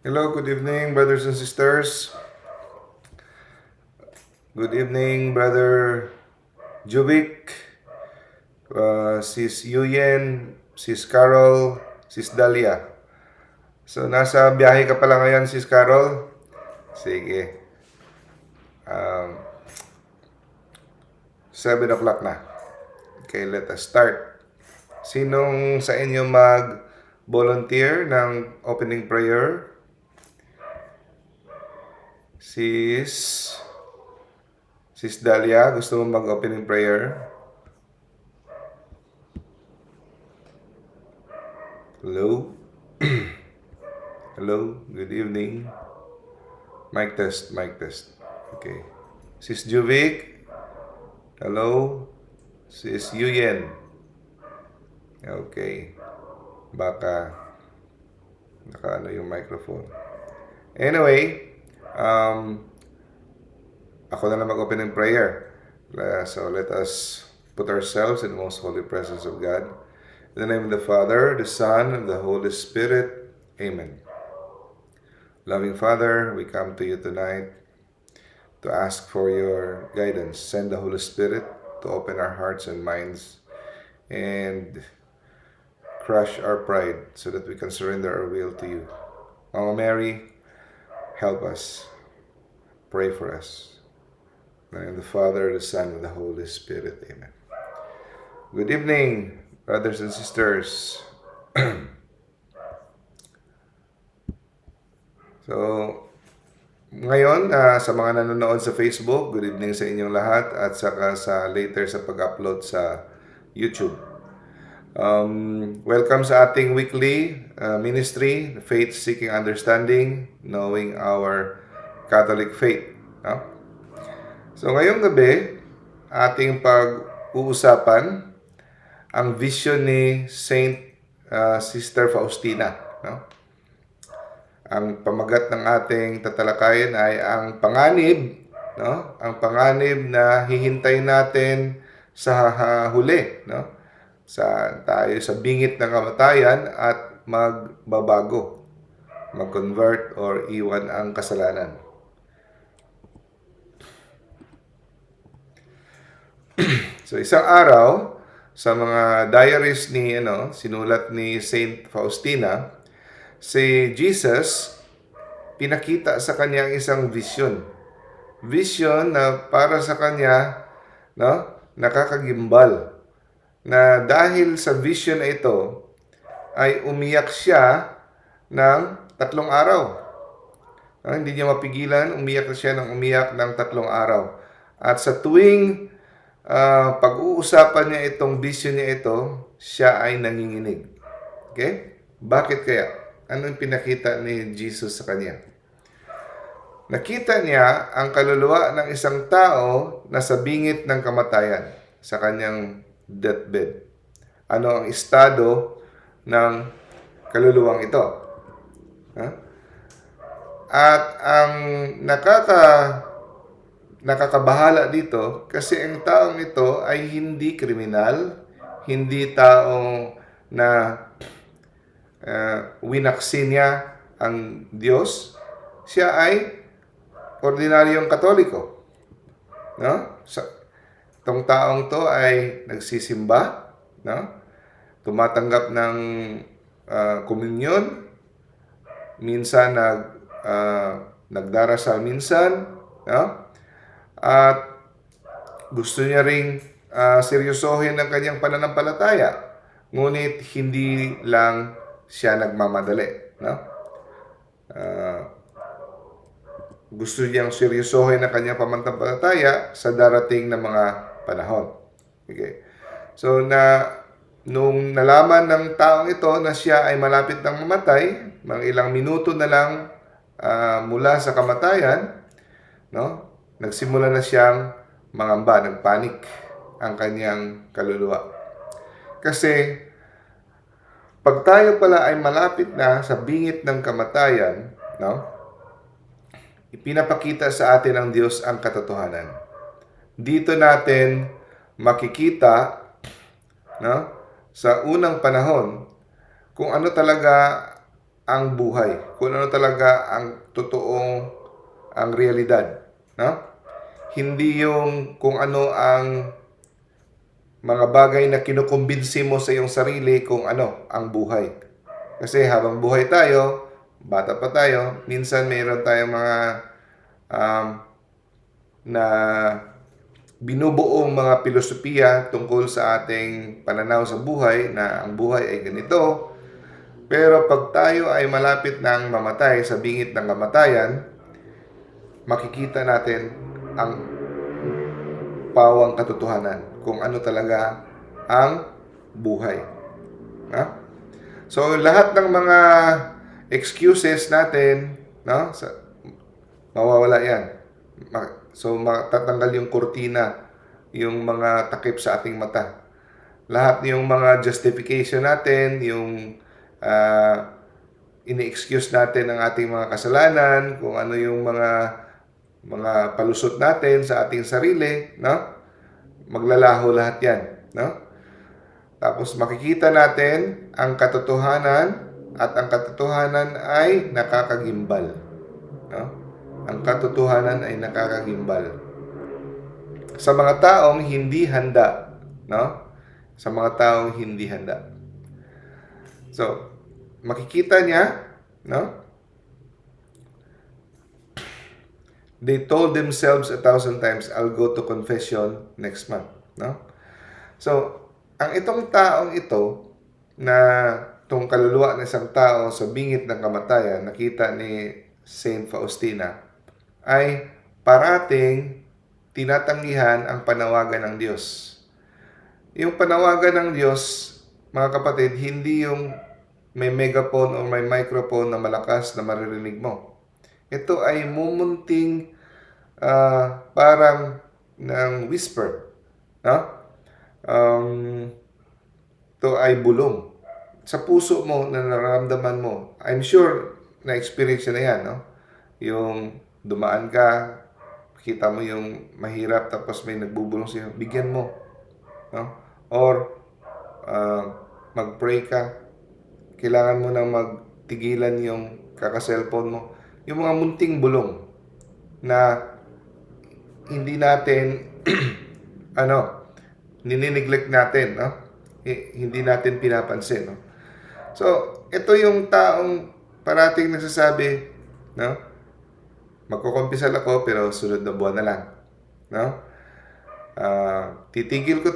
Hello, good evening, brothers and sisters. Good evening, Brother Jubik, Sis Yuyen, Sis Carol, Sis Dalia. So, nasa biyahe ka pala ngayon, Sis Carol? Sige. 7 o'clock na. Okay, let us start. Sinong sa inyo mag-volunteer ng opening prayer? Sis Dalia, gusto mo mag-opening prayer? Hello? Hello, good evening. Mic test. Okay. Sis Juvik? Hello? Sis Yuyen? Okay. Baka nakaano yung microphone. Anyway, ako na lang mag-open in prayer. So let us put ourselves in the most holy presence of God. In the name of the Father, the Son, and the Holy Spirit. Amen. Loving Father, we come to you tonight to ask for your guidance. Send the Holy Spirit to open our hearts and minds and crush our pride so that we can surrender our will to you. Mama Mary, help us. Pray for us. In the name of the Father, the Son, and the Holy Spirit. Amen. Good evening, brothers and sisters. So, ngayon, sa mga nanonood sa Facebook, good evening sa inyong lahat at saka sa later sa pag-upload sa YouTube. Welcome sa ating weekly ministry, Faith Seeking Understanding, Knowing Our Catholic Faith. No? So, ngayong gabi, ating pag-uusapan ang vision ni Saint Sister Faustina. No? Ang pamagat ng ating tatalakayan ay ang panganib, no? Ang panganib na hihintayin natin sa huli, no? Tayo sa bingit ng kamatayan at magbabago, mag-convert or iwan ang kasalanan. So isang araw sa mga diaries ni sinulat ni Saint Faustina, si Jesus pinakita sa kanya ang isang vision. Vision na para sa kanya, no, nakakagimbal. Na dahil sa vision na ito, ay umiyak siya ng 3 araw. No, hindi niya mapigilan, umiyak siya ng 3 araw. At sa tuwing pag-uusapan niya itong vision niya ito, siya ay nanginginig. Okay? Bakit kaya? Anong pinakita ni Jesus sa kanya? Nakita niya ang kaluluwa ng isang tao na sa bingit ng kamatayan, sa kanyang deathbed. Ano ang estado ng kaluluwang ito? At ang nakakabahala dito kasi ang taong ito ay hindi kriminal, hindi taong na winaksin niya ang Diyos. Siya ay ordinaryong Katoliko. No? Itong taong to ay nagsisimba, no? Tumatanggap ng komunyon, minsan nagdarasal minsan, no? At gusto niya ring seryosohin ang kanyang pananampalataya. Ngunit hindi lang siya nagmamadali, no? Gusto niyang seryosohin ang kanyang pananampalataya sa darating na mga panahon. Okay. So nung nalaman ng taong ito na siya ay malapit ng mamatay, mga ilang minuto na lang mula sa kamatayan, no? Nagsimula na siyang mangamba, nagpanik ang kanyang kaluluwa. Kasi pag tayo pala ay malapit na sa bingit ng kamatayan, no? Ipinapakita sa atin ng Diyos ang katotohanan. Dito natin makikita, no, sa unang panahon kung ano talaga ang buhay, kung ano talaga ang totoong ang realidad, no? Hindi yung kung ano ang mga bagay na kinukumbinsi mo sa iyong sarili kung ano ang buhay. Kasi habang buhay tayo, bata pa tayo, minsan mayroon tayong mga um, na binubuong mga filosofiya tungkol sa ating pananaw sa buhay na ang buhay ay ganito. Pero pag tayo ay malapit ng mamatay sa bingit ng kamatayan, makikita natin ang pawang katotohanan kung ano talaga ang buhay. No? So lahat ng mga excuses natin, no, mawawala yan. So matatanggal yung kurtina, yung mga takip sa ating mata. Lahat yung mga justification natin, yung ini-excuse natin ang ating mga kasalanan, kung ano yung mga palusot natin sa ating sarili, no? Maglalaho lahat yan, no? Tapos makikita natin ang katotohanan at ang katotohanan ay nakakagimbal, no? Ang katotohanan ay nakakagimbal. Sa mga taong hindi handa, no? Sa mga taong hindi handa. So, makikita niya, no? They told themselves 1,000 times, I'll go to confession next month, no? So, ang itong taong ito na itong kaluluwa ng isang tao sa bingit ng kamatayan, nakita ni Saint Faustina, ay parating tinatanggihan ang panawagan ng Diyos. Yung panawagan ng Diyos, mga kapatid, hindi yung may megaphone o may microphone na malakas na maririnig mo. Ito ay mumunting parang ng whisper. No? Ito ay bulong. Sa puso mo na nararamdaman mo, I'm sure na-experience na yan. No? Yung dumaan ka, kita mo yung mahirap tapos may nagbubulong sa'yo, bigyan mo. No? Or mag-pray ka, kailangan mo nang magtigilan yung kaka-cellphone mo. Yung mga munting bulong na hindi natin ninineglect natin, no? Hindi natin pinapansin, no? So, ito yung taong parating nagsasabi, no? Magkukumpisal ako pero sunod na buwan na lang, no? Titigil ko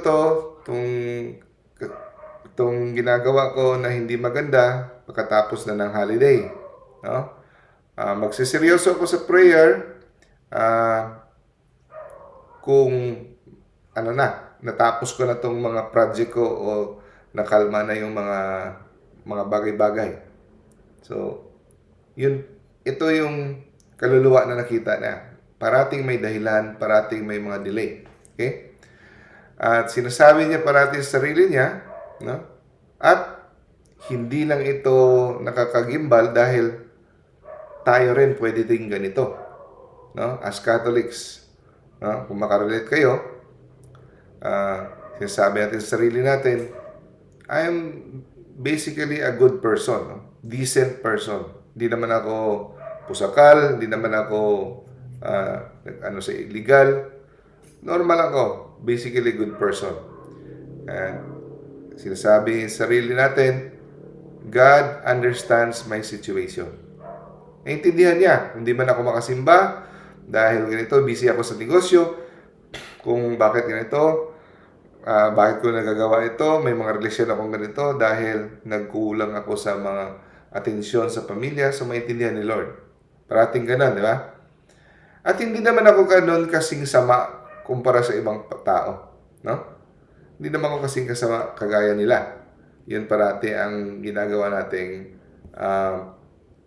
itong ginagawa ko na hindi maganda pagkatapos na ng holiday, no? Magsiseryoso ako sa prayer kung natapos ko na tong mga project ko o nakalma na yung mga bagay-bagay. So, ito yung kaluluwa na nakita na. Parating may dahilan, parating may mga delay. Okay? At sinasabi niya parating sa sarili niya, no? At hindi lang ito nakakagimbal dahil tayo rin pwede din ganito, no? As Catholics, no? Kung makarelate kayo, sinasabi natin sa sarili natin, I am basically a good person, no? Decent person. Hindi naman ako pusakal, hindi naman ako sa illegal. Normal ako, basically good person. And sinasabi sa sarili natin, God understands my situation. Naintindihan niya, hindi man ako makasimba dahil ganito, busy ako sa negosyo, kung bakit ganito, bakit ko nagagawa ito, may mga relasyon akong ganito dahil nagkulang ako sa mga atensyon sa pamilya, so maintindihan ni Lord. Parating ganun, di ba? At hindi naman ako ganun kasing sama kumpara sa ibang tao, no? Hindi naman ako kasing kasama kagaya nila. Yun parati ang ginagawa nating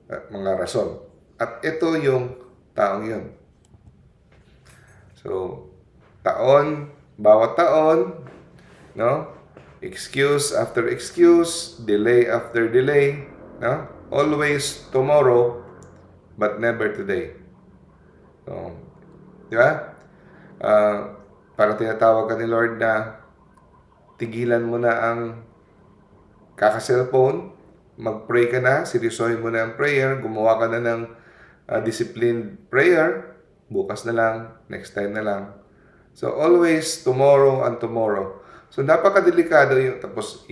mga rason. At ito yung taong yun. So, bawat taon, no? Excuse after excuse, delay after delay, no? Always tomorrow, but never today. So, di ba? Parang tinatawag ka ni Lord na tigilan mo na ang kaka-cellphone, mag-pray ka na, seryosohin mo na ang prayer, gumawa ka na ng disciplined prayer, bukas na lang, next time na lang. So, always tomorrow and tomorrow. So, napakadelikado yung, tapos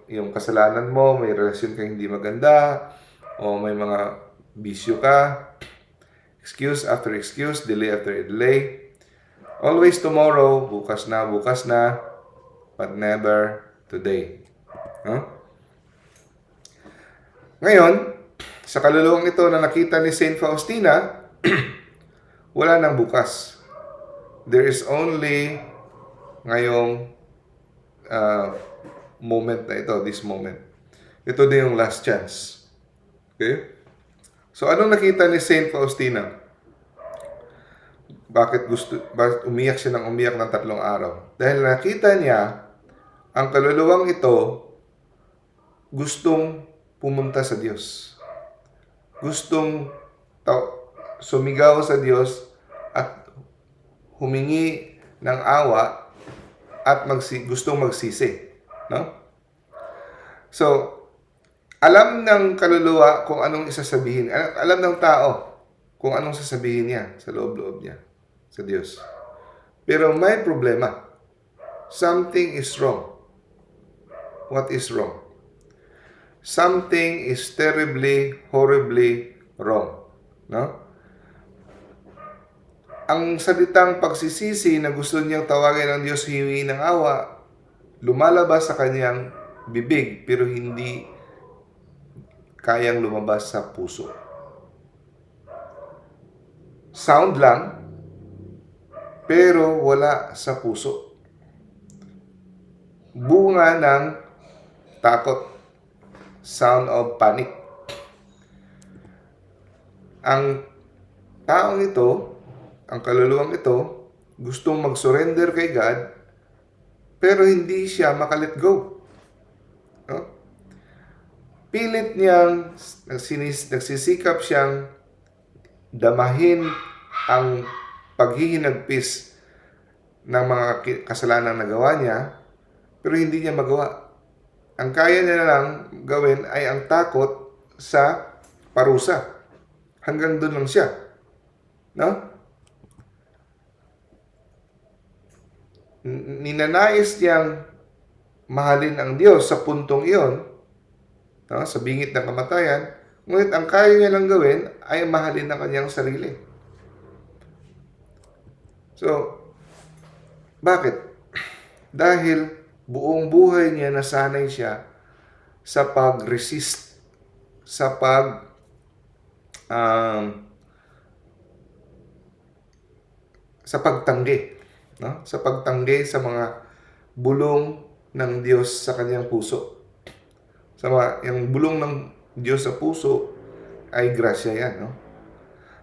yung kasalanan mo, may relasyon kang hindi maganda, o may mga bisyo ka, excuse after excuse, delay after delay. Always tomorrow, bukas na, but never today. Huh? Ngayon, sa kaluluwang ito na nakita ni Saint Faustina, wala nang bukas. There is only ngayong moment na ito, this moment. Ito din yung last chance. Okay? So, anong nakita ni Saint Faustina? Bakit umiyak siya ng 3 araw? Dahil nakita niya, ang kaluluwang ito, gustong pumunta sa Diyos. Gustong sumigaw sa Diyos at humingi ng awa at gustong magsisi. No? So, alam ng kaluluwa kung anong isasabihin. Alam ng tao kung anong sasabihin niya sa loob-loob niya sa Diyos. Pero may problema. Something is wrong. What is wrong? Something is terribly, horribly wrong. No? Ang salitang pagsisisi na gusto niyang tawagin ng Diyos hihingi ng awa, lumalabas sa kanyang bibig pero hindi kayang lumabas sa puso. Sound lang, pero wala sa puso. Bunga ng takot. Sound of panic. Ang taong ito, ang kaluluwang ito, gustong mag-surrender kay God, pero hindi siya makalet go. No? Pilit niyang, nagsisikap siyang damahin ang paghihinagpis ng mga kasalanan na gawa niya, pero hindi niya magawa. Ang kaya niya na lang gawin ay ang takot sa parusa. Hanggang doon lang siya. No? Ninanais niyang mahalin ang Diyos sa puntong iyon, no? Sa bingit ng kamatayan, ngunit ang kaya niya lang gawin ay mahalin ang kanyang sarili. So, bakit? Dahil buong buhay niya nasanay siya sa pag-resist, sa pagtanggi, no? Sa pagtanggi sa mga bulong ng Diyos sa kanyang puso. Yung bulong ng Diyos sa puso ay grasya yan, no?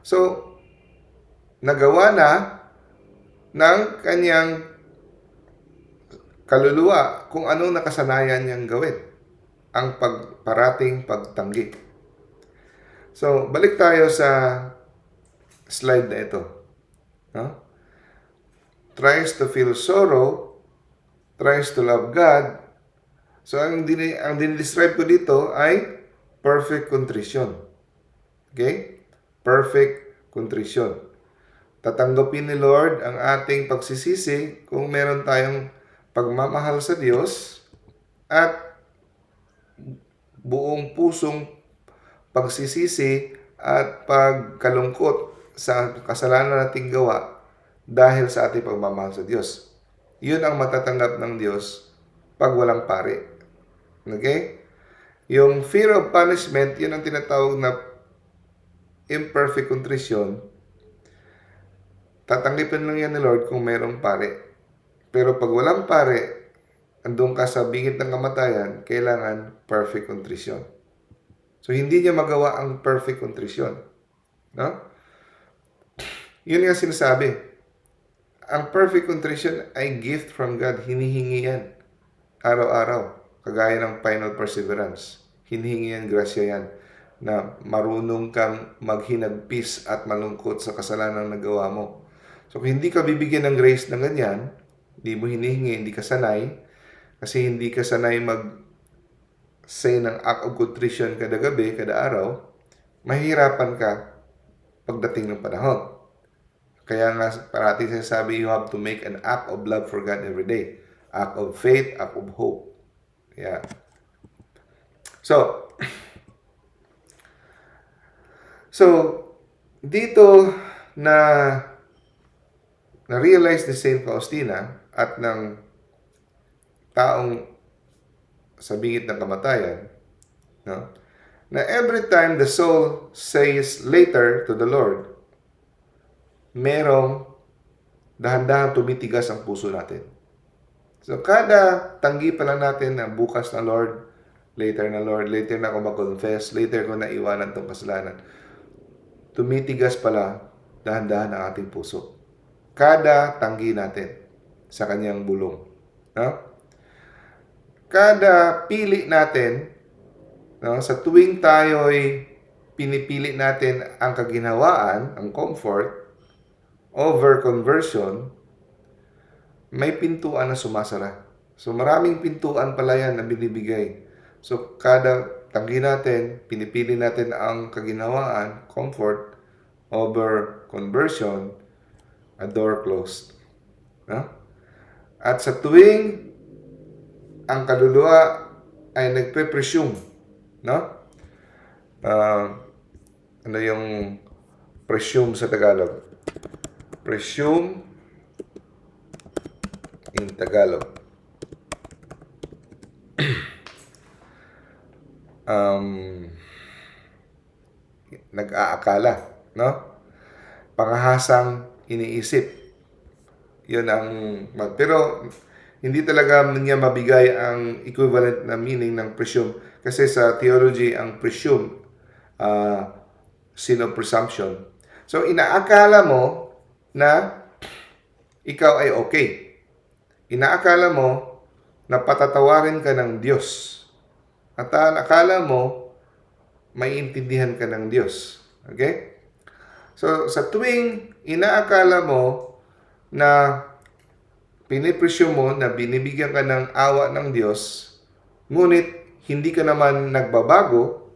So, nagawa na ng kanyang kaluluwa kung anong nakasanayan niyang gawin. Ang parating pagtanggi. So, balik tayo sa slide na ito. No? Tries to feel sorrow, tries to love God. So, ang dinidescribe ko dito ay perfect contrition. Okay? Perfect contrition. Tatanggapin ni Lord ang ating pagsisisi kung meron tayong pagmamahal sa Diyos at buong pusong pagsisisi at pagkalungkot sa kasalanan nating gawa dahil sa ating pagmamahal sa Diyos. Yun ang matatanggap ng Diyos pag walang pari. Okay? Yung fear of punishment, yun ang tinatawag na imperfect contrition. Tatanggapin lang yan ni Lord kung mayroong pari. Pero pag walang pari, andun ka sa bingit ng kamatayan, kailangan perfect contrition. So, hindi niya magawa ang perfect contrition. No? Yun nga sinasabi. Ang perfect contrition ay gift from God. Hinihingi yan. Araw-araw. Kagaya ng final perseverance. Hinihingi yan, grasya yan. Na marunong kang maghinagpis at malungkot sa kasalanan na gawa mo. So, kung hindi ka bibigyan ng grace na ganyan, hindi mo hinihingi, hindi ka sanay, kasi hindi ka sanay say ng act of contrition kada gabi, kada araw, mahihirapan ka pagdating ng panahon. Kaya nga parati sinasabi, you have to make an act of love for God every day. Act of faith, act of hope. Yeah. So, dito na-realize ni Saint Faustina at ng taong sa bingit ng kamatayan, no? Na every time the soul says later to the Lord, merong dahan-dahan tumitigas ang puso natin. So, kada tanggi pa lang natin na bukas na Lord, later na ako mag-confess, later ko na iwanan tong kasalanan, tumitigas pala dahan-dahan ang ating puso. Kada tanggi natin sa kanyang bulong. No? Kada pili natin, no, sa tuwing tayo'y pinipili natin ang kaginhawaan, ang comfort, over conversion, may pintuan na sumasara. So, maraming pintuan pala yan na binibigay. So, kada tanggi natin, pinipili natin ang kaginhawaan, comfort, over conversion, a door closed. No? At sa tuwing ang kaluluwa ay nagpe-presume, no? Ano yung presume sa Tagalog? Presume in Tagalog. Nag-aakala, no? Pangahasang iniisip. Yun ang pero hindi talaga niya mabigay ang equivalent na meaning ng presume. Kasi sa theology, ang presume, sin of presumption. So, inaakala mo na ikaw ay okay. Inaakala mo na patatawarin ka ng Diyos. At akala mo, maiintindihan ka ng Diyos. Okay? So, sa tuwing inaakala mo na pinipresume mo na binibigyan ka ng awa ng Diyos, ngunit hindi ka naman nagbabago,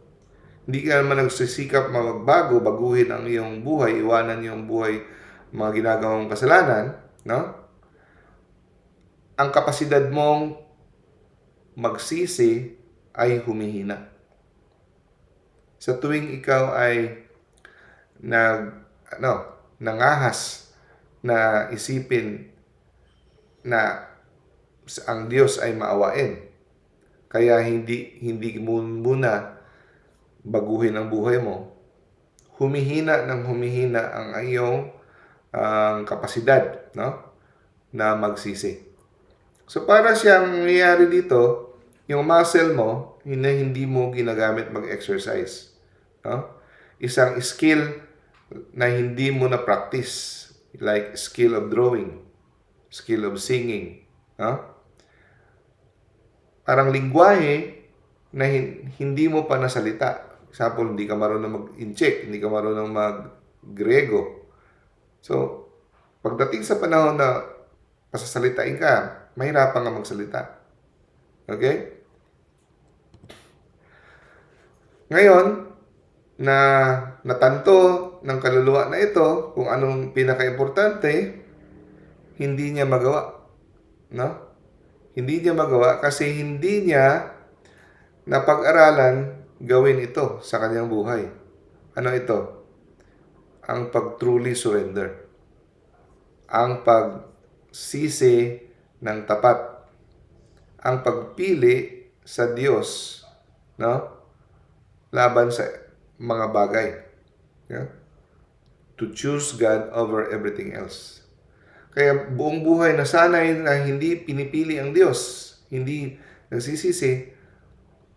hindi ka naman nagsisikap magbago, baguhin ang iyong buhay, iwanan yung buhay, mga ginagawang kasalanan, no? Ang kapasidad mong magsisi ay humihina. Sa tuwing ikaw ay nangahas na isipin na ang Diyos ay maawain. Kaya hindi mo muna baguhin ang buhay mo. Humihina ang iyong kapasidad, no? Na magsisi. So para siyang nangyayari dito, yung muscle mo, hindi mo ginagamit mag-exercise. No? Isang skill na hindi mo na practice, like skill of drawing, skill of singing. No? Parang lingwahe na hindi mo pa nasalita. Example, hindi ka marunong mag-incheck, hindi ka marunong mag-Grego. So, pagdating sa panahon na pasasalitain ka, mahirapan ka magsalita. Okay? Ngayon, na natanto ng kaluluwa na ito kung anong pinaka-importante, hindi niya magawa. No? Hindi niya magawa kasi hindi niya napag-aralan gawin ito sa kanyang buhay. Ano ito? Ang pag-truly surrender. Ang pagsisi ng tapat. Ang pagpili sa Diyos, no? Laban sa mga bagay. Yeah? To choose God over everything else. Kaya buong buhay nasanay na hindi pinipili ang Diyos, hindi nagsisisi,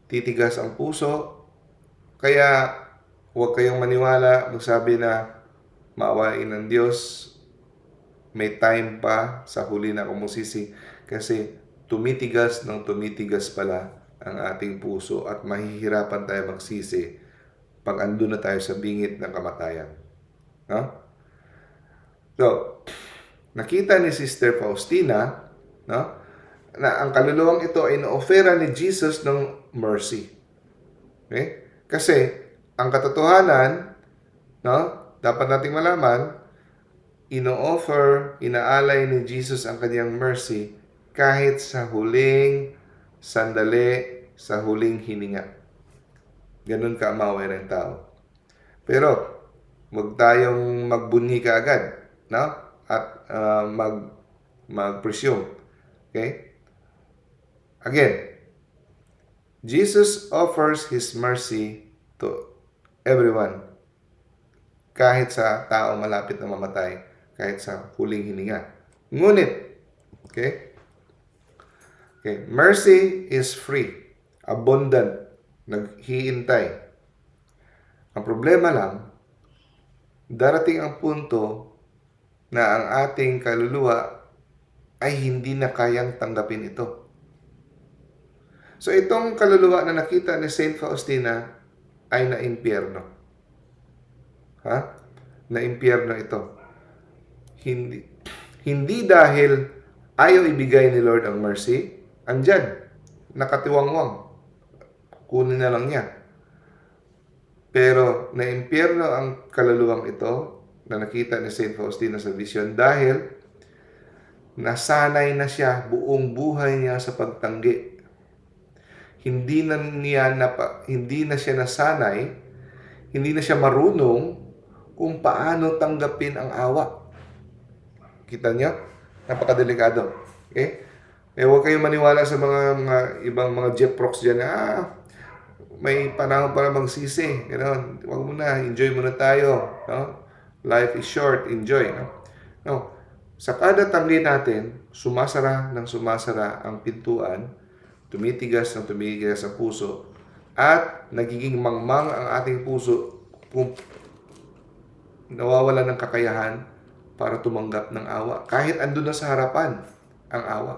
titigas ang puso. Kaya huwag kayong maniwala, magsabi na maawain ng Diyos, may time pa sa huli na kumusisi. Kasi tumitigas pala ang ating puso at mahihirapan tayo magsisi pag andun na tayo sa bingit ng kamatayan. No? So, nakita ni Sister Faustina, no, na ang kaluluwang ito ay inoofera ni Jesus ng mercy. Okay? Kasi, ang katotohanan, no, dapat nating malaman, inaalay ni Jesus ang kanyang mercy kahit sa huling sandali, sa huling hininga. Ganun ka amaway ng tao. Pero, huwag tayong magbunyi kaagad, no? At mag-presume. Okay? Again, Jesus offers His mercy to everyone. Kahit sa tao malapit na mamatay, kahit sa huling hininga. Ngunit, okay? Mercy is free, abundant, naghihintay. Ang problema lang, darating ang punto na ang ating kaluluwa ay hindi na kayang tanggapin ito. So itong kaluluwa na nakita ni Saint Faustina ay na-impyerno. Na-impyerno ito. Hindi dahil ayaw ibigay ni Lord ang mercy, andyan, nakatiwangwang. Kunin na lang niya. Pero na-impyerno ang kaluluwang ito na nakita ni Saint Faustina sa vision dahil nasanay na siya buong buhay niya sa pagtanggi. Hindi na siya nasanay, hindi na siya marunong kung paano tanggapin ang awa. Kita niyo? Napakadelikado. Okay? Huwag kayong maniwala sa mga ibang mga jeprox dyan na may panahon para magsisi. Ganoon. Huwag mo na. Enjoy muna tayo. No? Life is short. Enjoy. No? Sa kada tanggi natin, sumasara ang pintuan, tumitigas ang puso, at nagiging mangmang ang ating puso kung nawawala ng kakayahan para tumanggap ng awa. Kahit andun na sa harapan ang awa.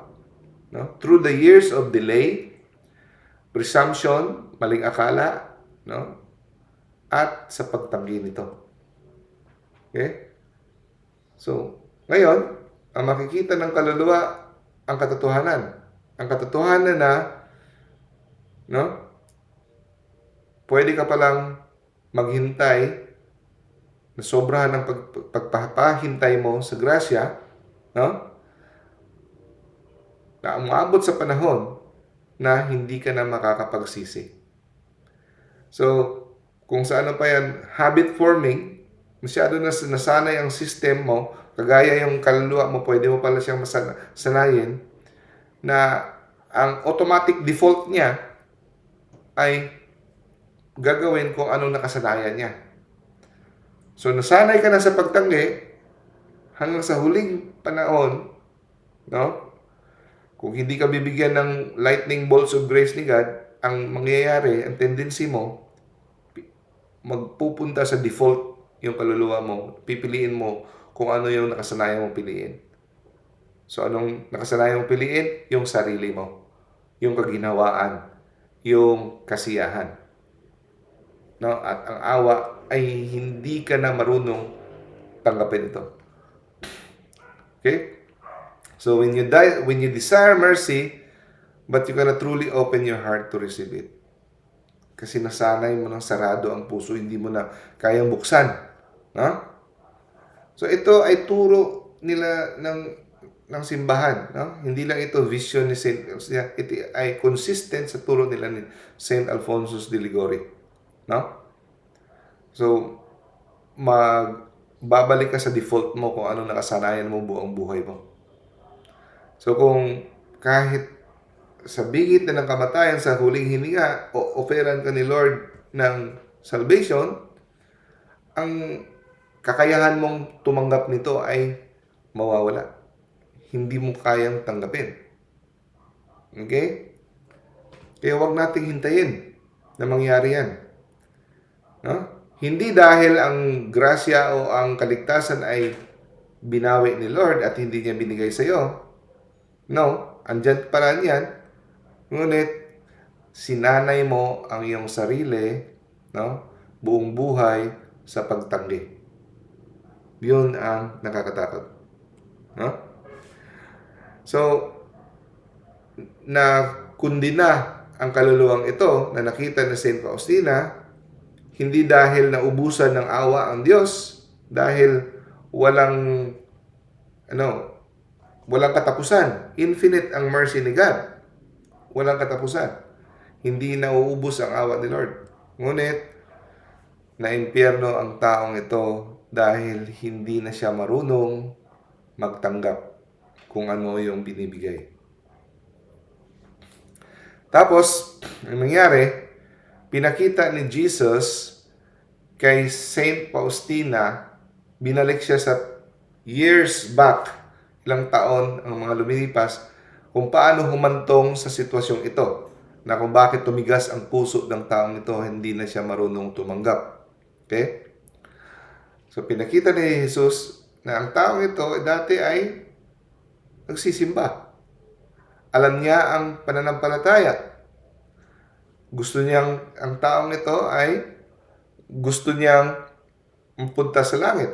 No? Through the years of delay, presumption, maling akala, no? At sa pagtanggi nito. Okay? So, ngayon, ang makikita ng kaluluwa, ang katotohanan. Ang katotohanan na, no? Pwede ka palang maghintay na sobrahan ng pagpapahintay mo sa grasya, no? Na umabot sa panahon na hindi ka na makakapagsisi. So, kung sa ano pa yan, habit forming, masyado na nasanay ang system mo, kagaya yung kaluluwa mo, pwede mo pala siyang sanayin, na ang automatic default niya ay gagawin kung anong nakasanayan niya. So, nasanay ka na sa pagtanggi hanggang sa huling panahon, no? Kung hindi ka bibigyan ng lightning bolts of grace ni God, ang mangyayari, ang tendency mo, magpupunta sa default yung kaluluwa mo. Pipiliin mo kung ano yung nakasanayan mong piliin. So, anong nakasanayan mong piliin? Yung sarili mo. Yung kaginhawaan. Yung kasiyahan. No? At ang awa ay hindi ka na marunong tanggapin ito. Okay? So when you desire mercy, but you cannot truly open your heart to receive it. Kasi nasanay mo ng sarado ang puso, hindi mo na kayang buksan. No? So ito ay turo nila ng simbahan. No? Hindi lang ito vision ni Saint, ito ay consistent sa turo nila ni Saint Alphonsus de Liguori. No? So, babalik ka sa default mo kung ano nakasanayan mo buong buhay mo. So kung kahit sa bingit na ng kamatayan sa huling hininga, oferan ka ni Lord ng salvation, ang kakayahan mong tumanggap nito ay mawawala. Hindi mo kayang tanggapin. Okay? Kaya huwag nating hintayin na mangyari yan. No? Hindi dahil ang grasya o ang kaligtasan ay binawi ni Lord at hindi niya binigay sa iyo. No, andyan pala yan. Ngunit, sinanay mo ang iyong sarili, no, buong buhay sa pagtanggi. Yun ang nakakatakot. No? So, na kundina ang kaluluwang ito na nakita ni Saint Faustina, hindi dahil naubusan ng awa ang Diyos, dahil walang walang katapusan. Infinite ang mercy ni God. Walang katapusan. Hindi nauubos ang awa ni Lord. Ngunit, na-impyerno ang taong ito dahil hindi na siya marunong magtanggap kung ano yung binibigay. Tapos, ang nangyari, pinakita ni Jesus kay Saint Faustina, binalik siya sa years back, ilang taon ang mga lumilipas, kung paano humantong sa sitwasyong ito, na kung bakit tumigas ang puso ng taong ito, hindi na siya marunong tumanggap. Okay? So, pinakita ni Jesus na ang taong ito dati ay nagsisimba. Alam niya ang pananampalataya. Gusto niyang, ang taong ito ay gusto niyang mapunta sa langit.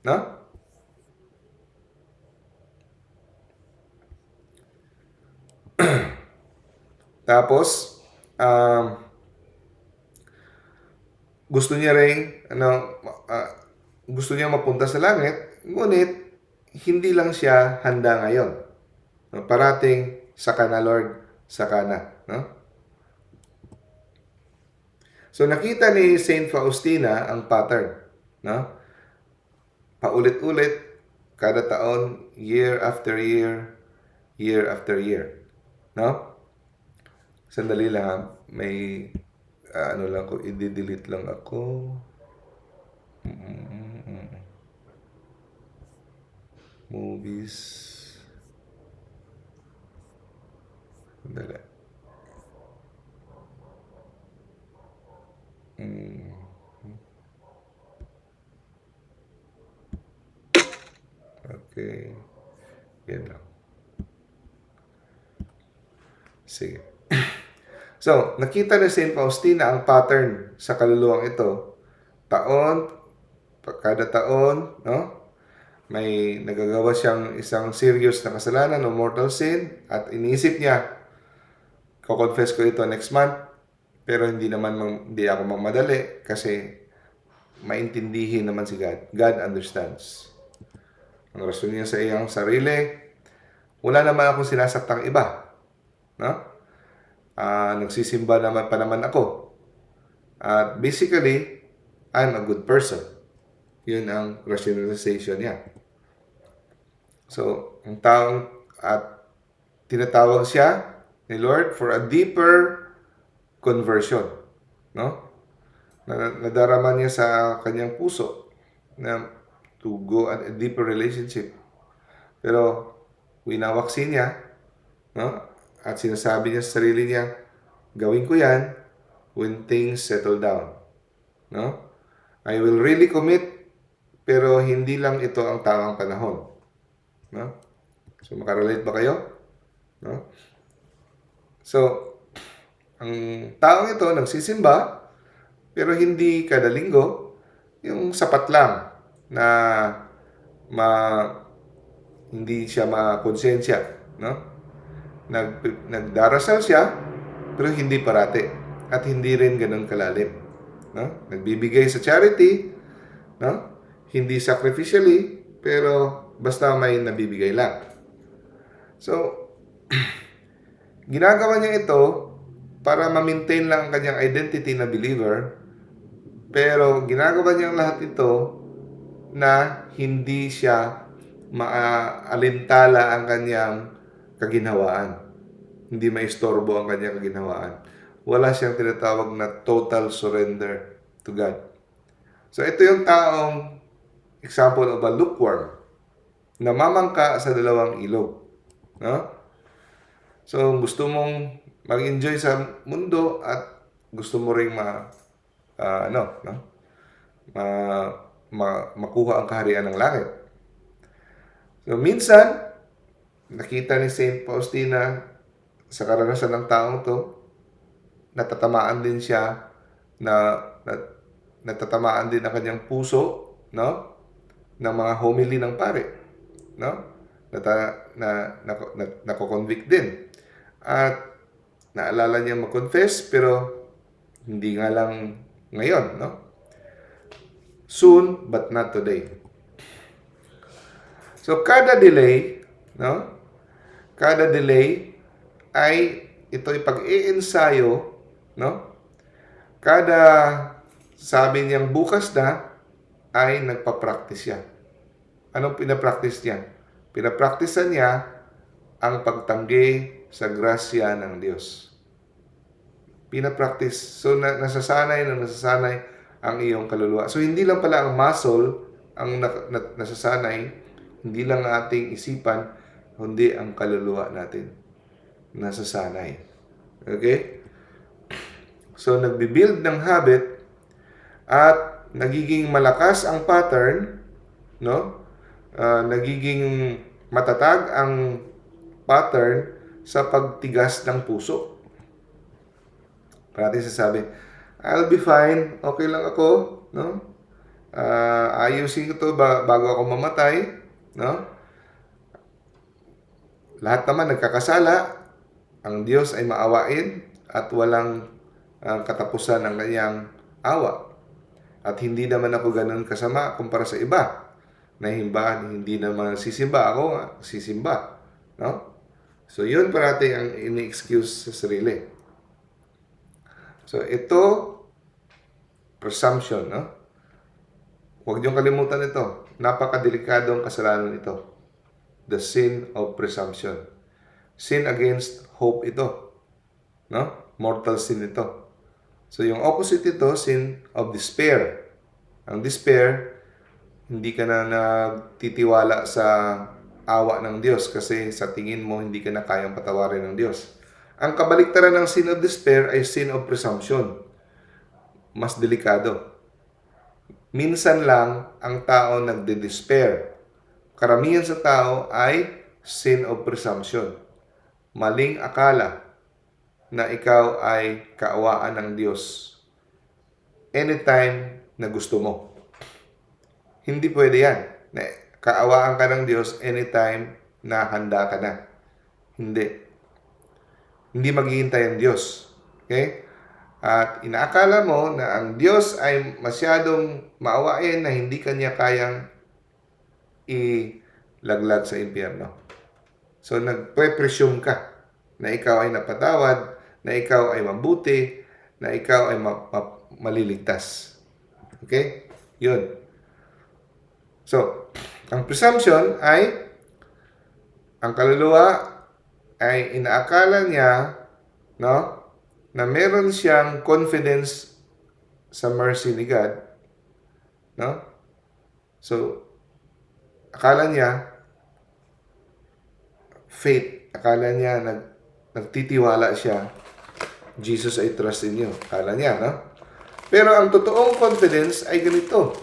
No? Tapos, gusto niya rin, gusto niya mapunta sa langit, ngunit hindi lang siya handa ngayon. No? Parating, saka na Lord, saka na. No? So, nakita ni Saint Faustina ang pattern. No? Paulit-ulit, kada taon, year after year, year after year. No? Sandali lang ha. May, lang ko, i-delete lang ako. Movies. Sandali. Okay. Yan lang. Sige. So, nakita ni Saint Faustina ang pattern sa kaluluwang ito. Kada taon, no? May nagagawa siyang isang serious na kasalanan o mortal sin at iniisip niya, ko-confess ko ito next month, pero hindi ako mamadali kasi maintindihin naman si God. God understands. Ang rason niya sa iyang sarili, wala naman akong sinasaktang iba. No? Nagsisimba naman pa naman ako. At basically, I'm a good person. Yun ang rationalization niya. So, ang taong at tinatawag siya ni Lord for a deeper conversion. No? Nadarama niya sa kanyang puso na to go at a deeper relationship. Pero, winawaksin niya, no? At sinasabi niya sa sarili niya, gawin ko yan when things settle down. No? I will really commit, pero hindi lang ito ang tamang panahon. No? So, makarelate ba kayo? No? So, ang taong ito nagsisimba, pero hindi kada linggo, yung sapat lang na hindi siya makonsensya. No? Nagdarasal siya, pero hindi parati. At hindi rin ganun kalalim. No? Nagbibigay sa charity, no? Hindi sacrificially, pero basta may nabibigay lang. So, ginagawa niya ito para ma-maintain lang ang kanyang identity na believer, pero ginagawa niya lahat ito na hindi siya maalintala ang kanyang kaginhawaan. Hindi maistorbo ang kanyang kaginhawaan. Wala siyang tinatawag na total surrender to God. So, ito yung taong example of a lukewarm na mamangka sa dalawang ilog. No? So, gusto mong mag-enjoy sa mundo at gusto mo ring makuha ang kaharian ng langit. So, minsan, nakita ni Saint Faustina sa karanasan ng taong to, natatamaan din siya natatamaan din ang kanyang puso, no? Ng mga homily ng pare, no? Nako-convict din. At naalala niya mag-confess, pero hindi nga lang ngayon, no? Soon, but not today. So, kada delay, no? Kada delay ay ito'y pag-iensayo, no? Kada sabi niyang bukas na ay nagpa-practice siya. Anong pinapractice niya? Pinapracticean niya ang pagtanggi sa grasya ng Diyos. Pinapractice. So, nasasanay ang iyong kaluluwa. So, hindi lang pala ang muscle ang nasasanay, hindi lang ang ating isipan, kundi ang kaluluwa natin. Nasasanay. Okay? So, nagbibuild ng habit at nagiging malakas ang pattern, no? Nagiging matatag ang pattern sa pagtigas ng puso. Parati sasabi, I'll be fine, okay lang ako, no? Ayusin ko to bago ako mamatay, no? Lahat naman nagkakasala, ang Diyos ay maawain at walang katapusan ng kanyang awa. At hindi naman ako ganun kasama kumpara sa iba. Hindi naman sisimba, ako nga sisimba, no? So, yun parati ang ini-excuse sa sarili. So, ito, presumption, no? Huwag niyong kalimutan ito. Napakadelikadong kasalanan ito. The sin of presumption. Sin against hope ito. No? Mortal sin ito. So, yung opposite ito, sin of despair. Ang despair, hindi ka na nagtitiwala sa awa ng Diyos kasi sa tingin mo hindi ka na kayang patawarin ng Diyos. Ang kabaliktaran ng sin of despair ay sin of presumption. Mas delikado. Minsan lang ang tao nagde-despair. Karamihan sa tao ay sin of presumption. Maling akala na ikaw ay kaawaan ng Diyos anytime na gusto mo. Hindi pwede yan. Kaawaan ka ng Diyos anytime na handa ka na. Hindi. Hindi maghihintay ang Diyos. Okay? At inaakala mo na ang Diyos ay masyadong maawain na hindi kanya kayang ilaglag sa impyerno. So, nagpe-presume ka na ikaw ay napatawad, na ikaw ay mabuti, na ikaw ay maliligtas. Okay? Yun. So, ang presumption ay ang kaluluwa ay inaakala niya, no, na meron siyang confidence sa mercy ni God, no? So, akala niya faith, akala niya nagtitiwala siya. Jesus, I trust in you. Akala niya, no? Pero ang totoong confidence ay ganito.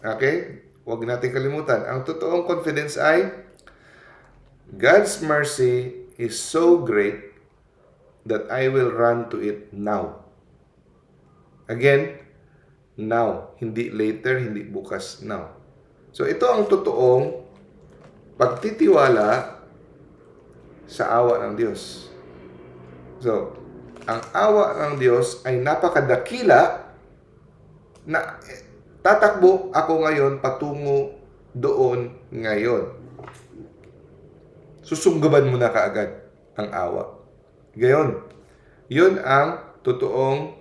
Okay? Huwag natin kalimutan. Ang totoong confidence ay God's mercy is so great that I will run to it now. Again, now. Hindi later, hindi bukas. Now. So, ito ang totoong pagtitiwala sa awa ng Diyos. So, ang awa ng Diyos ay napakadakila na tatakbo ako ngayon patungo doon ngayon. Susunggaban mo na kaagad ang awa. Gayon. Yun ang totoong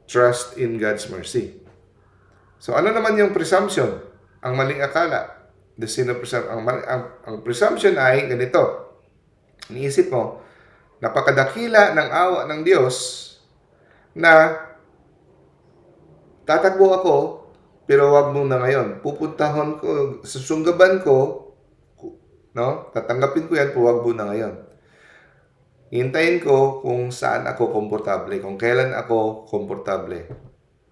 trust in God's mercy. So, ano naman yung presumption? Ang maling akala. The sin of presumption. Ang presumption ay ganito. Iniisip mo, napakadakila ng awa ng Diyos na tatakbo ako, pero wag mo na ngayon. Pupuntahon ko, susunggaban ko, no? Tatanggapin ko yan, pero wag mo na ngayon. Hintayin ko kung saan ako komportable, kung kailan ako komportable,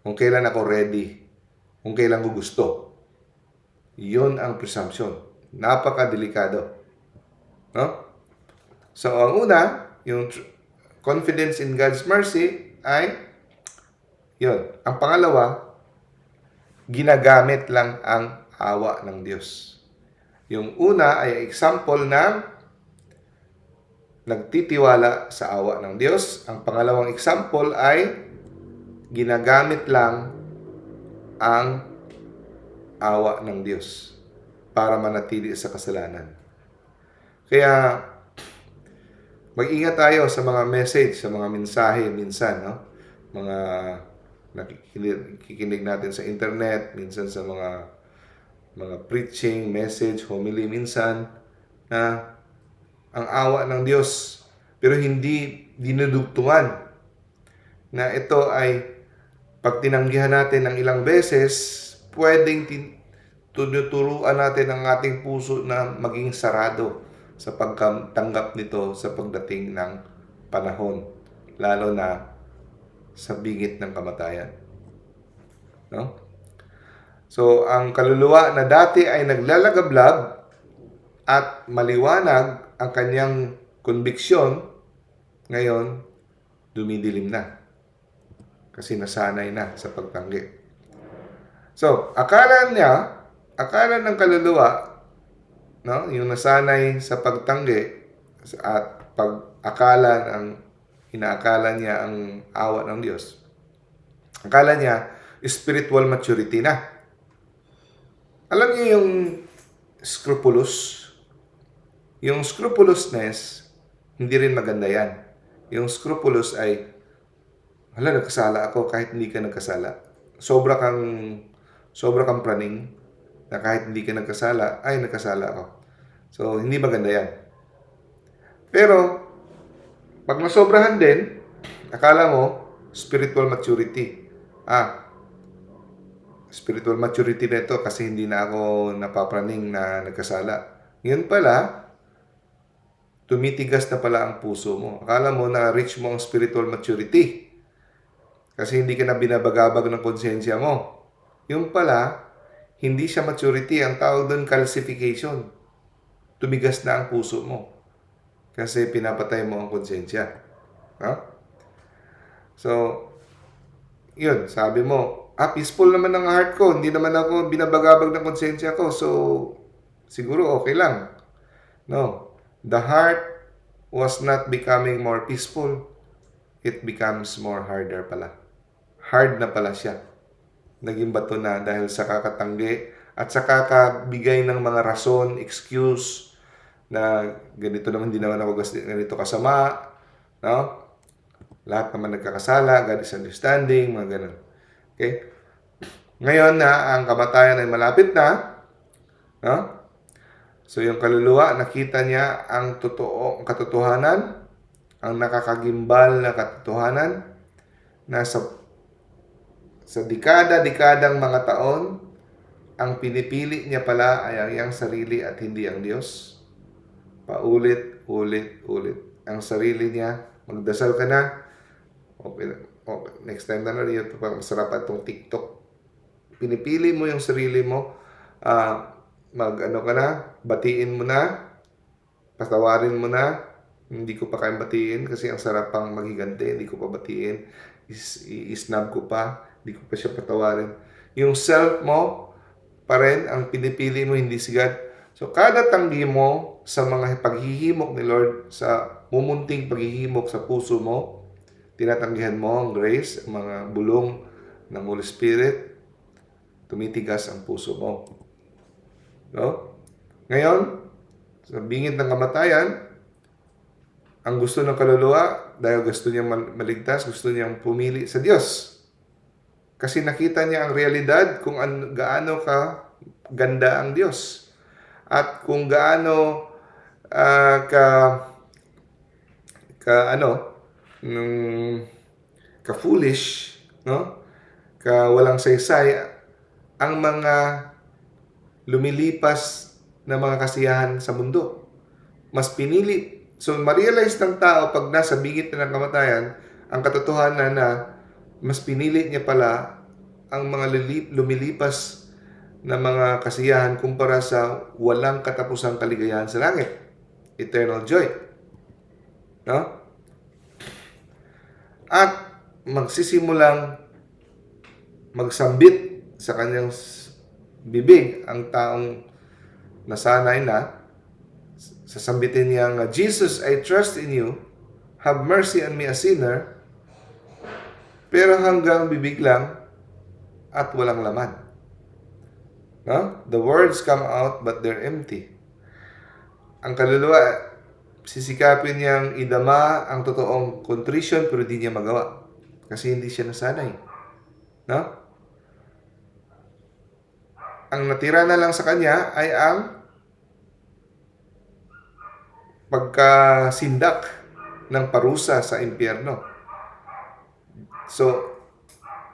kung kailan ako ready, kung kailan ko gusto. Yun ang presumption. Napakadelikado. No? So, ang una, yung confidence in God's mercy ay yun. Ang pangalawa, ginagamit lang ang awa ng Diyos. Yung una ay example ng nagtitiwala sa awa ng Diyos. Ang pangalawang example ay ginagamit lang ang awa ng Diyos para manatili sa kasalanan. Kaya mag-ingat tayo sa mga message, sa mga mensahe minsan, no? Mga nakikinig natin sa internet, minsan sa mga preaching, message, homily minsan, na ang awa ng Diyos, pero hindi dinudugtungan na ito ay pag tinanggihan natin ng ilang beses, pwedeng tuturuan natin ang ating puso na maging sarado sa pagtanggap nito sa pagdating ng panahon, lalo na sa bingit ng kamatayan. No? So, ang kaluluwa na dati ay naglalagablab at maliwanag ang kanyang konbiksyon, ngayon, dumidilim na. Kasi nasanay na sa pagtanggi. So, akala ng kaluluwa, no, yung nasanay sa pagtanggi at inaakala niya ang awa ng Diyos. Akala niya, spiritual maturity na. Alam niyo yung scrupulous? Yung scrupulousness, hindi rin maganda yan. Yung scrupulous ay, nagkasala ako kahit hindi ka nagkasala. Sobra kang praning na kahit hindi ka nagkasala, ay nagkasala ako. So, hindi maganda yan. Pero, pag nasobrahan din, akala mo, spiritual maturity. Spiritual maturity na ito kasi hindi na ako napapraning na nagkasala. Yun pala, tumitigas na pala ang puso mo. Akala mo na reach mo ang spiritual maturity. Kasi hindi ka na binabagabag ng konsensya mo. Yung pala, hindi siya maturity. Ang tawag doon, calcification. Tumigas na ang puso mo. Kasi pinapatay mo ang konsensya. So, yun, sabi mo, peaceful naman ang heart ko. Hindi naman ako binabagabag ng konsensya ko. So, siguro okay lang. No. The heart was not becoming more peaceful. It becomes more harder pala. Hard na pala siya. Naging bato na dahil sa kakatanggi at sa kakabigay ng mga rason, excuse, na ganito naman, hindi naman ako ganito kasama, no? Lahat naman nagkakasala, God is understanding, mga ganun. Okay? Ngayon na ang kamatayan ay malapit na, no? So yung kaluluwa, nakita niya ang katotohanan, ang nakakagimbal na katotohanan, na sa dekadang mga taon, ang pinipili niya pala ay ang iyang sarili at hindi ang Diyos. Paulit. Ang sarili niya, magdasal ka na. Okay, next time na ito pa masarap itong TikTok. Pinipili mo yung sarili mo, batiin mo na, patawarin mo na. Hindi ko pa kayang batiin kasi ang sarap pang maghiganti, hindi ko pa batiin. Isnab ko pa, hindi ko pa siya patawarin. Yung self mo pa rin ang pinipili mo, hindi si God. So, kada tanggi mo sa mga paghihimok ni Lord, sa mumunting paghihimok sa puso mo, tinatanggihan mo ang grace, ang mga bulong ng Holy Spirit, tumitigas ang puso mo. No? Ngayon, sa bingit ng kamatayan, ang gusto ng kaluluwa, dahil gusto niya maligtas, gusto niyang pumili sa Diyos. Kasi nakita niya ang realidad kung gaano ka ganda ang Diyos. At kung gaano ka-foolish, no? Walang saysay ang mga lumilipas na mga kasiyahan sa mundo. Mas pinili. So, ma-realize ng tao pag nasa bingit na ng kamatayan, ang katotohanan na mas pinili niya pala ang mga lumilipas na mga kasiyahan kumpara sa walang katapusang kaligayahan sa langit. Eternal joy. No? At magsisimulang magsambit sa kanyang bibig ang taong nasanay na sasambitin niya nga, Jesus, I trust in you. Have mercy on me, a sinner. Pero hanggang bibig lang at walang laman. No? The words come out but they're empty. Ang kaluluwa, sisikapin niyang idama ang totoong contrition pero di niya magawa. Kasi hindi siya nasanay. No? Ang natira na lang sa kanya ay ang pagkasindak ng parusa sa impyerno. So,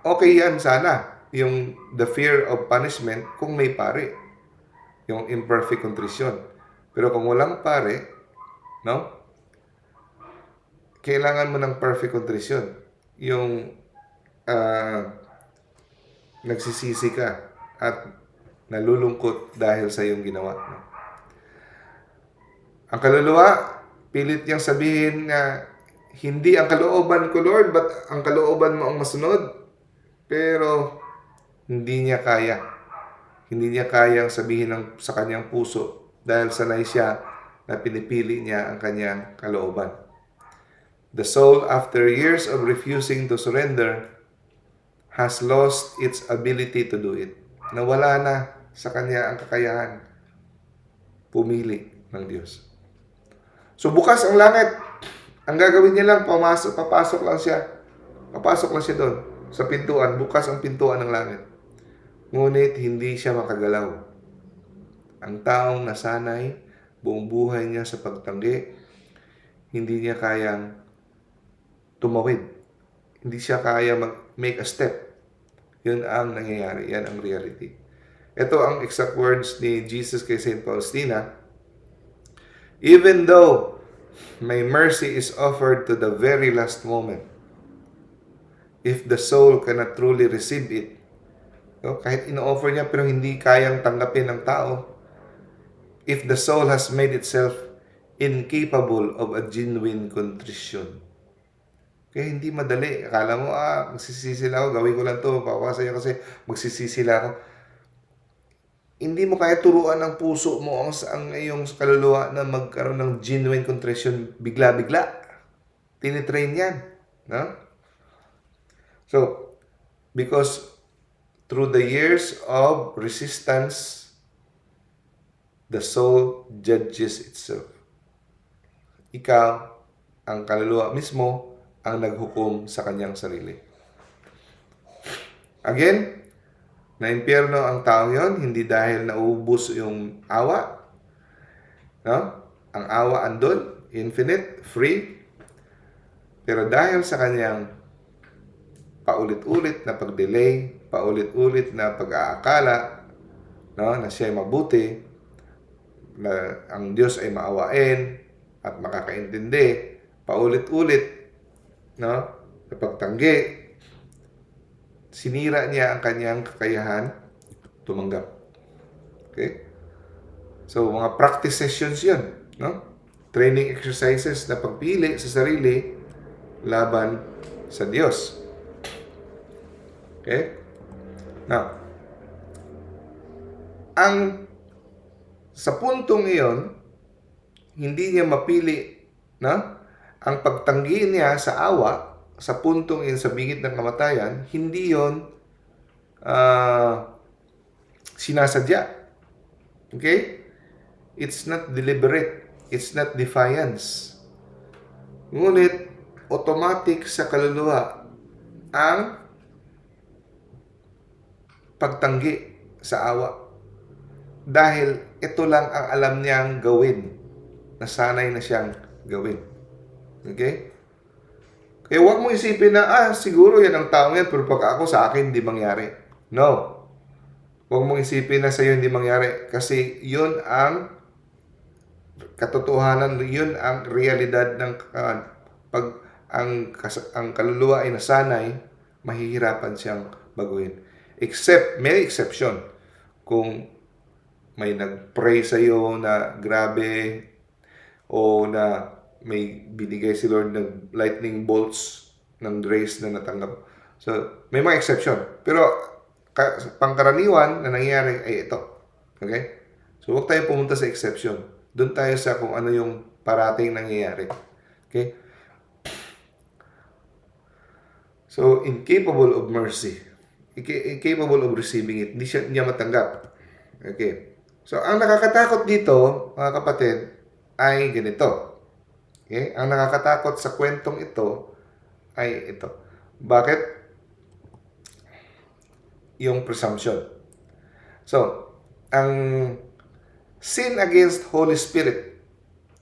okay yan sana, yung the fear of punishment kung may pare, yung imperfect contrition. Pero kung walang pare, no? Kailangan mo ng perfect contrition. Yung nagsisisi ka at nalulungkot dahil sa iyong ginawa. No? Ang kaluluwa, pilit niyang sabihin na hindi ang kalooban ko, Lord, but ang kalooban mo ang masunod. Pero hindi niya kaya. Hindi niya kayang sabihin sa kanyang puso dahil sanay siya na pinipili niya ang kanyang kalooban. The soul, after years of refusing to surrender, has lost its ability to do it. Nawala na sa kanya ang kakayahan pumili ng Diyos. So bukas ang langit. Ang gagawin niya lang, papasok lang siya. Papasok lang siya doon sa pintuan. Bukas ang pintuan ng langit. Ngunit hindi siya makagalaw. Ang taong nasanay, buong buhay niya sa pagtanggi, hindi niya kayang tumawid. Hindi siya kaya make a step. Yun ang nangyayari. Yan ang reality. Ito ang exact words ni Jesus kay St. Faustina. Even though my mercy is offered to the very last moment, if the soul cannot truly receive it, no, kahit ino-offer niya pero hindi kayang tanggapin ng tao, if the soul has made itself incapable of a genuine contrition. Kaya hindi madali. Akala mo, magsisisi lang ako, gawin ko lang to, papasa niya kasi magsisisi lang ako. Hindi mo kaya turuan ng puso mo ang iyong kaluluwa na magkaroon ng genuine contrition bigla-bigla. Tinitrain yan. No? So, because through the years of resistance, the soul judges itself. Ikaw, ang kaluluwa mismo, ang naghukom sa kanyang sarili. Again, na-impyerno ang tao yon, hindi dahil naubos yung awa. No? Ang awa andun, infinite, free. Pero dahil sa kanyang paulit-ulit na pag-delay, paulit-ulit na pag-aakala, no, na siya ay mabuti, na ang Diyos ay maawain at makakaintindi, paulit-ulit, no, na pagtanggi, sinira niya ang kanyang kakayahan tumanggap. Okay? So, mga practice sessions yun. No? Training exercises na pagpili sa sarili laban sa Diyos. Okay? Now, sa puntong iyon, hindi niya mapili ang pagtanggi niya sa awa sa puntong yun, sa bingit ng kamatayan, hindi yun sinasadya. Okay? It's not deliberate. It's not defiance. Ngunit, automatic sa kaluluwa ang pagtanggi sa awa. Dahil ito lang ang alam niyang gawin. Nasanay na siyang gawin. Okay? Kaya huwag mo isipin na, siguro yan ang taong yan, pero pag ako sa akin, hindi mangyari. No. Huwag mong isipin na sa iyo hindi mangyari. Kasi yun ang katotohanan, yun ang realidad ng pag ang kaluluwa ay nasanay, mahihirapan siyang baguhin. Except, may exception. Kung may nag-pray sa iyo na grabe o na may binigay si Lord ng lightning bolts ng grace na natanggap. So, may mga exception. Pero, pangkaraniwan na nangyayari ay ito. Okay? So, huwag tayong pumunta sa exception. Doon tayo sa kung ano yung parating nangyayari. Okay? So, incapable of mercy. Incapable of receiving it. Hindi niya matanggap. Okay. So, ang nakakatakot dito, mga kapatid, ay ganito. Okay? Ang nakakatakot sa kwentong ito ay ito. Bakit? Yung presumption. So, ang sin against Holy Spirit.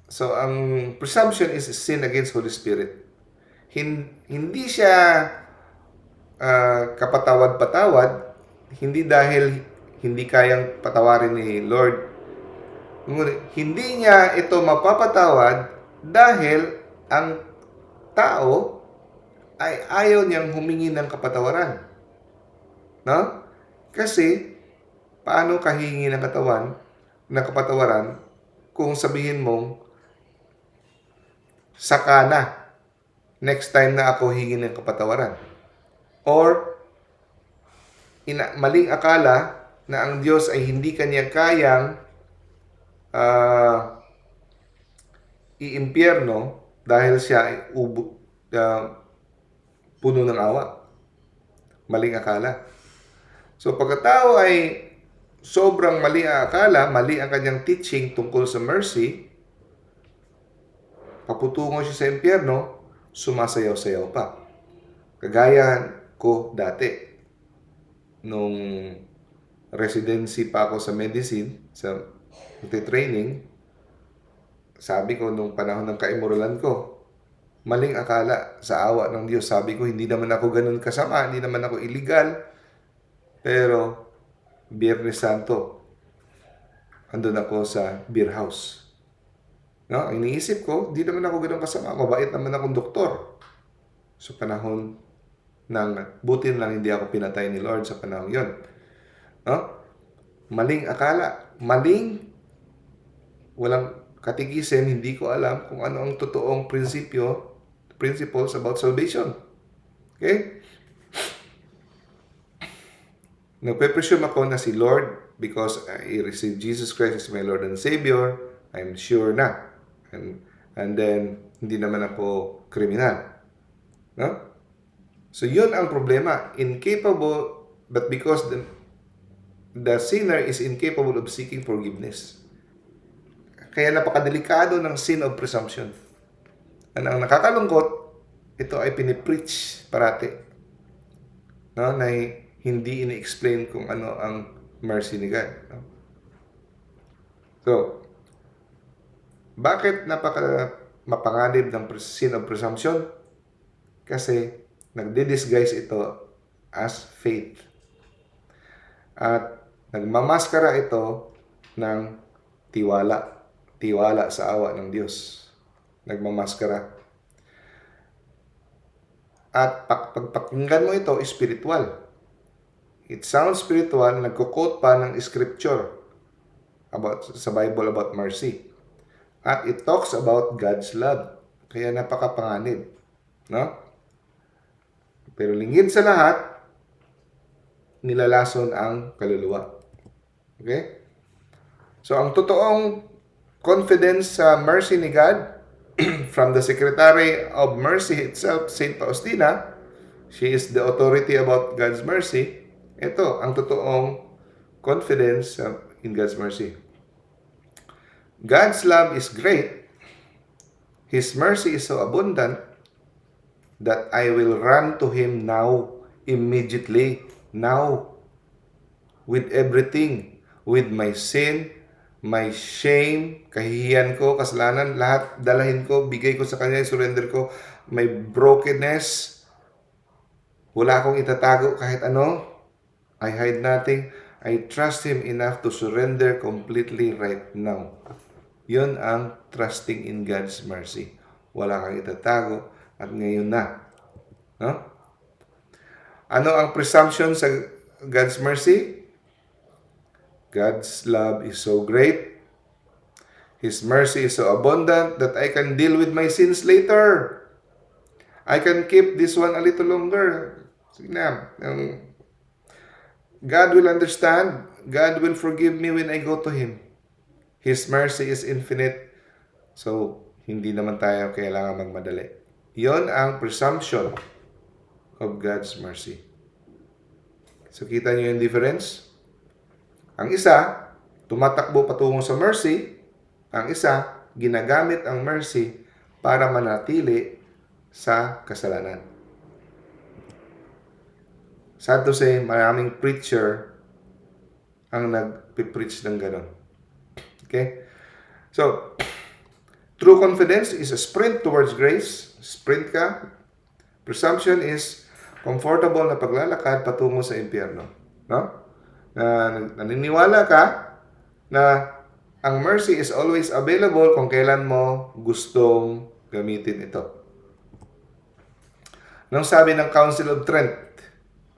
So, ang presumption is sin against Holy Spirit. Hindi siya kapatawad-patawad, hindi dahil hindi kayang patawarin ni Lord. Hindi niya ito mapapatawad dahil ang tao ay ayaw niyang humingi ng kapatawaran. No? Kasi, paano ka hihingi ng kapatawaran kung sabihin mong, saka na, next time na ako hingi ng kapatawaran. Or, maling akala na ang Diyos ay hindi kanya kayang iimpyerno dahil siya ay puno ng awa. Maling akala. So, pagkatao ay sobrang mali ang akala, mali ang kanyang teaching tungkol sa mercy, paputungo siya sa impyerno, sumasayaw-sayaw pa. Kagaya ko dati, nung residency pa ako sa medicine, sa training, sabi ko nung panahon ng kaimmoralan ko, maling akala sa awa ng Diyos. Sabi ko, hindi naman ako ganun kasama, hindi naman ako illegal. Pero, Biyernes Santo, andun ako sa beer house. No? Ang iniisip ko, hindi naman ako ganun kasama. Mabait naman akong doktor. Sa panahon ng, buti lang hindi ako pinatay ni Lord sa panahon yon. No? Maling akala. Walang katigisin, hindi ko alam kung ano ang totoong principles about salvation. Okay? Nagpe-presume ako na si Lord because I received Jesus Christ as my Lord and Savior. I'm sure na. And then, hindi naman ako kriminal. No? So, yun ang problema. Incapable, but because the sinner is incapable of seeking forgiveness. Kaya napakadelikado ng sin of presumption. Ang nakakalungkot, ito ay pinipreach parati. No? Na hindi ini-explain kung ano ang mercy ni God. No? So, bakit mapanganib ng sin of presumption? Kasi nagdi-disguise ito as faith. At nagmamaskara ito ng tiwala. Tiwala sa awa ng Diyos. Nagmamaskara. At pagpakinggan mo ito, spiritual. It sounds spiritual, nagko-quote pa ng scripture sa Bible about mercy. At it talks about God's love. Kaya napakapanganib. No? Pero lingid sa lahat, nilalason ang kaluluwa. Okay? So, ang totoong confidence sa mercy ni God from the Secretary of Mercy itself, Saint Faustina, she is the authority about God's mercy. Ito, ang totoong confidence in God's mercy. God's love is great. His mercy is so abundant that I will run to Him now, immediately, now, with everything, with my sin, my shame, kahihiyan ko, kasalanan, lahat, dalahin ko, bigay ko sa Kanya, surrender ko, my brokenness, wala akong itatago kahit ano, I hide nothing, I trust Him enough to surrender completely right now. Yun ang trusting in God's mercy. Wala kang itatago at ngayon na. No? Ano ang presumption sa God's mercy? God's love is so great. His mercy is so abundant that I can deal with my sins later. I can keep this one a little longer. Sige na. God will understand. God will forgive me when I go to Him. His mercy is infinite. So, hindi naman tayo kailangan magmadali. Yon ang presumption of God's mercy. So, kita niyo yung difference? Ang isa, tumatakbo patungo sa mercy. Ang isa, ginagamit ang mercy para manatili sa kasalanan. Sad to say, maraming preacher ang nag-preach ng ganon. Okay? So, true confidence is a sprint towards grace. Sprint ka. Presumption is comfortable na paglalakad patungo sa impyerno. No? Naniniwala ka na ang mercy is always available kung kailan mo gustong gamitin ito. Nang sabi ng Council of Trent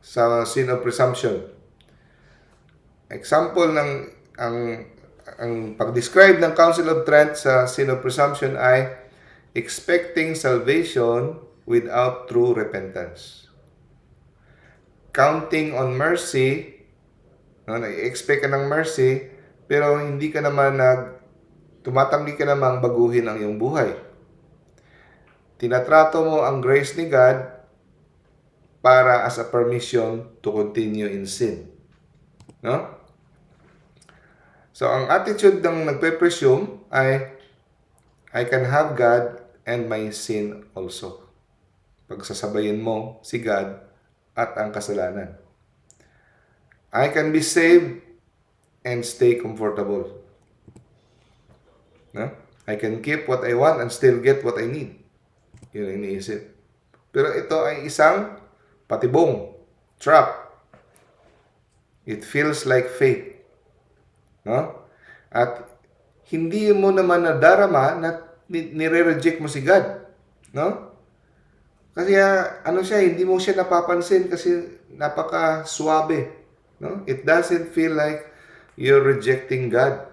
sa sin of presumption, example ng ang pag-describe ng Council of Trent sa sin of presumption ay expecting salvation without true repentance. Counting on mercy, na-expect ka ng mercy, pero hindi ka naman tumatanggi ka namang baguhin ang iyong buhay. Tinatrato mo ang grace ni God para as a permission to continue in sin. No? So, ang attitude ng nagpe-presume ay, I can have God and my sin also. Pagsasabayin mo si God at ang kasalanan. I can be saved and stay comfortable. No? I can keep what I want and still get what I need. Yun ang iniisip. Pero ito ay isang patibong, trap. It feels like fate. No? At hindi mo naman nadarama na nire-reject mo si God. No? Kasi hindi mo siya napapansin kasi napaka-suabe. No? It doesn't feel like you're rejecting God.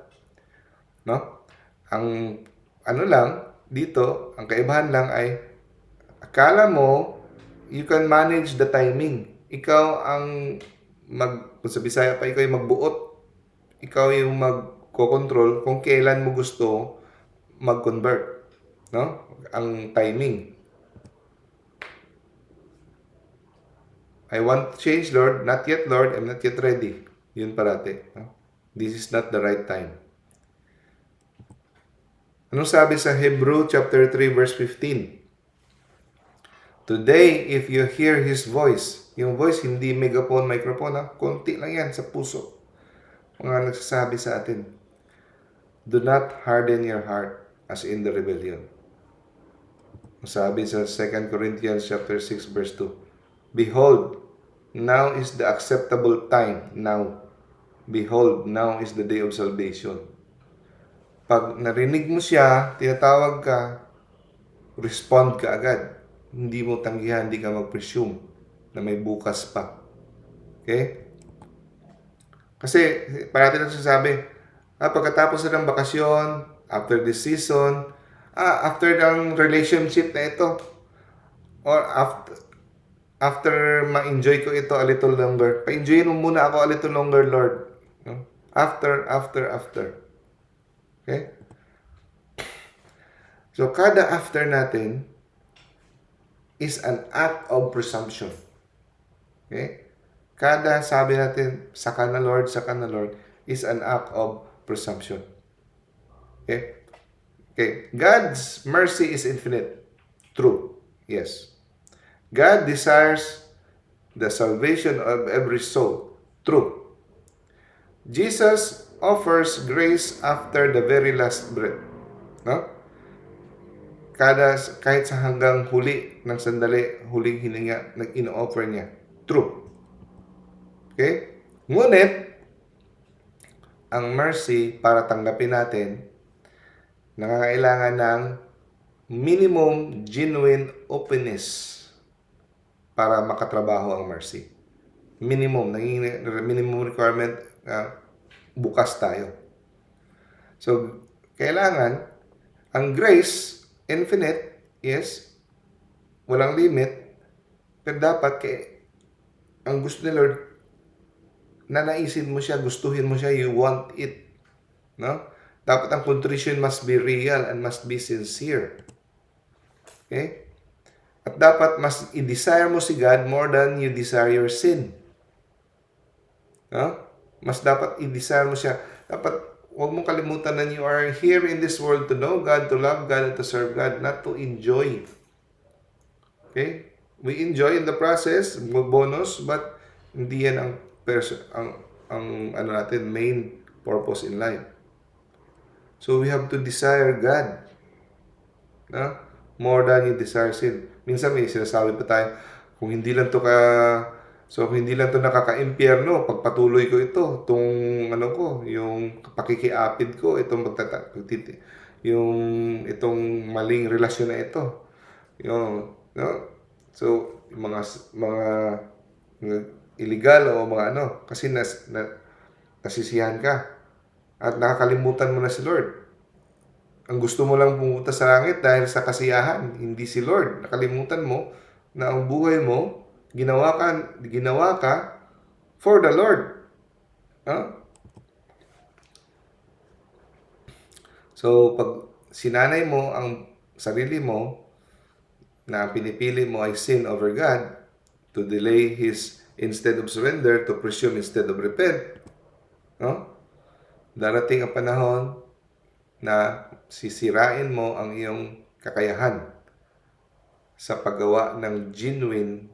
No? Ang dito, ang kaibahan lang ay akala mo you can manage the timing. Ikaw ang kung sa Bisaya pa, ikaw yung magbuot. Ikaw yung magko-control kung kailan mo gusto mag-convert. No? Ang timing. I want to change, Lord. Not yet, Lord. I'm not yet ready. Yun parate. No? This is not the right time. Anong sabi sa Hebrew chapter 3 verse 15? Today, if you hear His voice, yung voice hindi megaphone, microphone, konti lang yan sa puso. Mga nagsasabi sa atin, do not harden your heart as in the rebellion. Sabi sa 2 Corinthians chapter 6 verse 2, behold, now is the acceptable time. Now, behold, now is the day of salvation. Pag narinig mo siya, tinatawag ka, respond ka agad. Hindi mo tanggihan, hindi ka mag-presume na may bukas pa. Okay? Kasi, parati na sasabi, pagkatapos na ng bakasyon, after this season, after ng relationship na ito, or after ma-enjoy ko ito a little longer, pa-enjoyin mo muna ako a little longer, Lord. No? After. Okay? So, kada after natin is an act of presumption. Okay? Kada sabi natin, saka na Lord, is an act of presumption. Okay? Okay. God's mercy is infinite. True. Yes. God desires the salvation of every soul. True. Jesus offers grace after the very last breath. No? Kahit sa hanggang huli ng sandali, huling hininga, ino-offer niya. True. Okay? Ngunit, ang mercy para tanggapin natin, nangangailangan ng minimum genuine openness para makatrabaho ang mercy. Minimum requirement, bukas tayo. So, kailangan, ang grace, infinite, yes, walang limit, pero dapat ang gusto ni Lord, nanaisin mo siya, gustuhin mo siya, you want it. No? Dapat ang contrition must be real and must be sincere. Okay? At dapat mas i-desire mo si God more than you desire your sin. No? Mas dapat i-desire mo siya. Dapat huwag mong kalimutan na you are here in this world to know God, to love God, and to serve God, not to enjoy. Okay? We enjoy in the process, bonus, but hindi yan ang ano natin, main purpose in life. So we have to desire God, no? More than you desire sin. Minsan may sinasabi pa tayo, kung hindi lang to nakaka-impyerno, pagpatuloy ko ito, yung pakikiapid ko, itong maling relasyon na ito. No? So, mga illegal o mga kasi nasisiyahan ka at nakakalimutan mo na si Lord. Ang gusto mo lang pumunta sa langit dahil sa kasiyahan, hindi si Lord. Nakalimutan mo na ang buhay mo ginawa ka for the Lord. Huh? So, pag sinanay mo ang sarili mo na pinipili mo ay sin over God, to delay His instead of surrender, to presume instead of repent, no? Darating ang panahon na sisirain mo ang iyong kakayahan sa paggawa ng genuine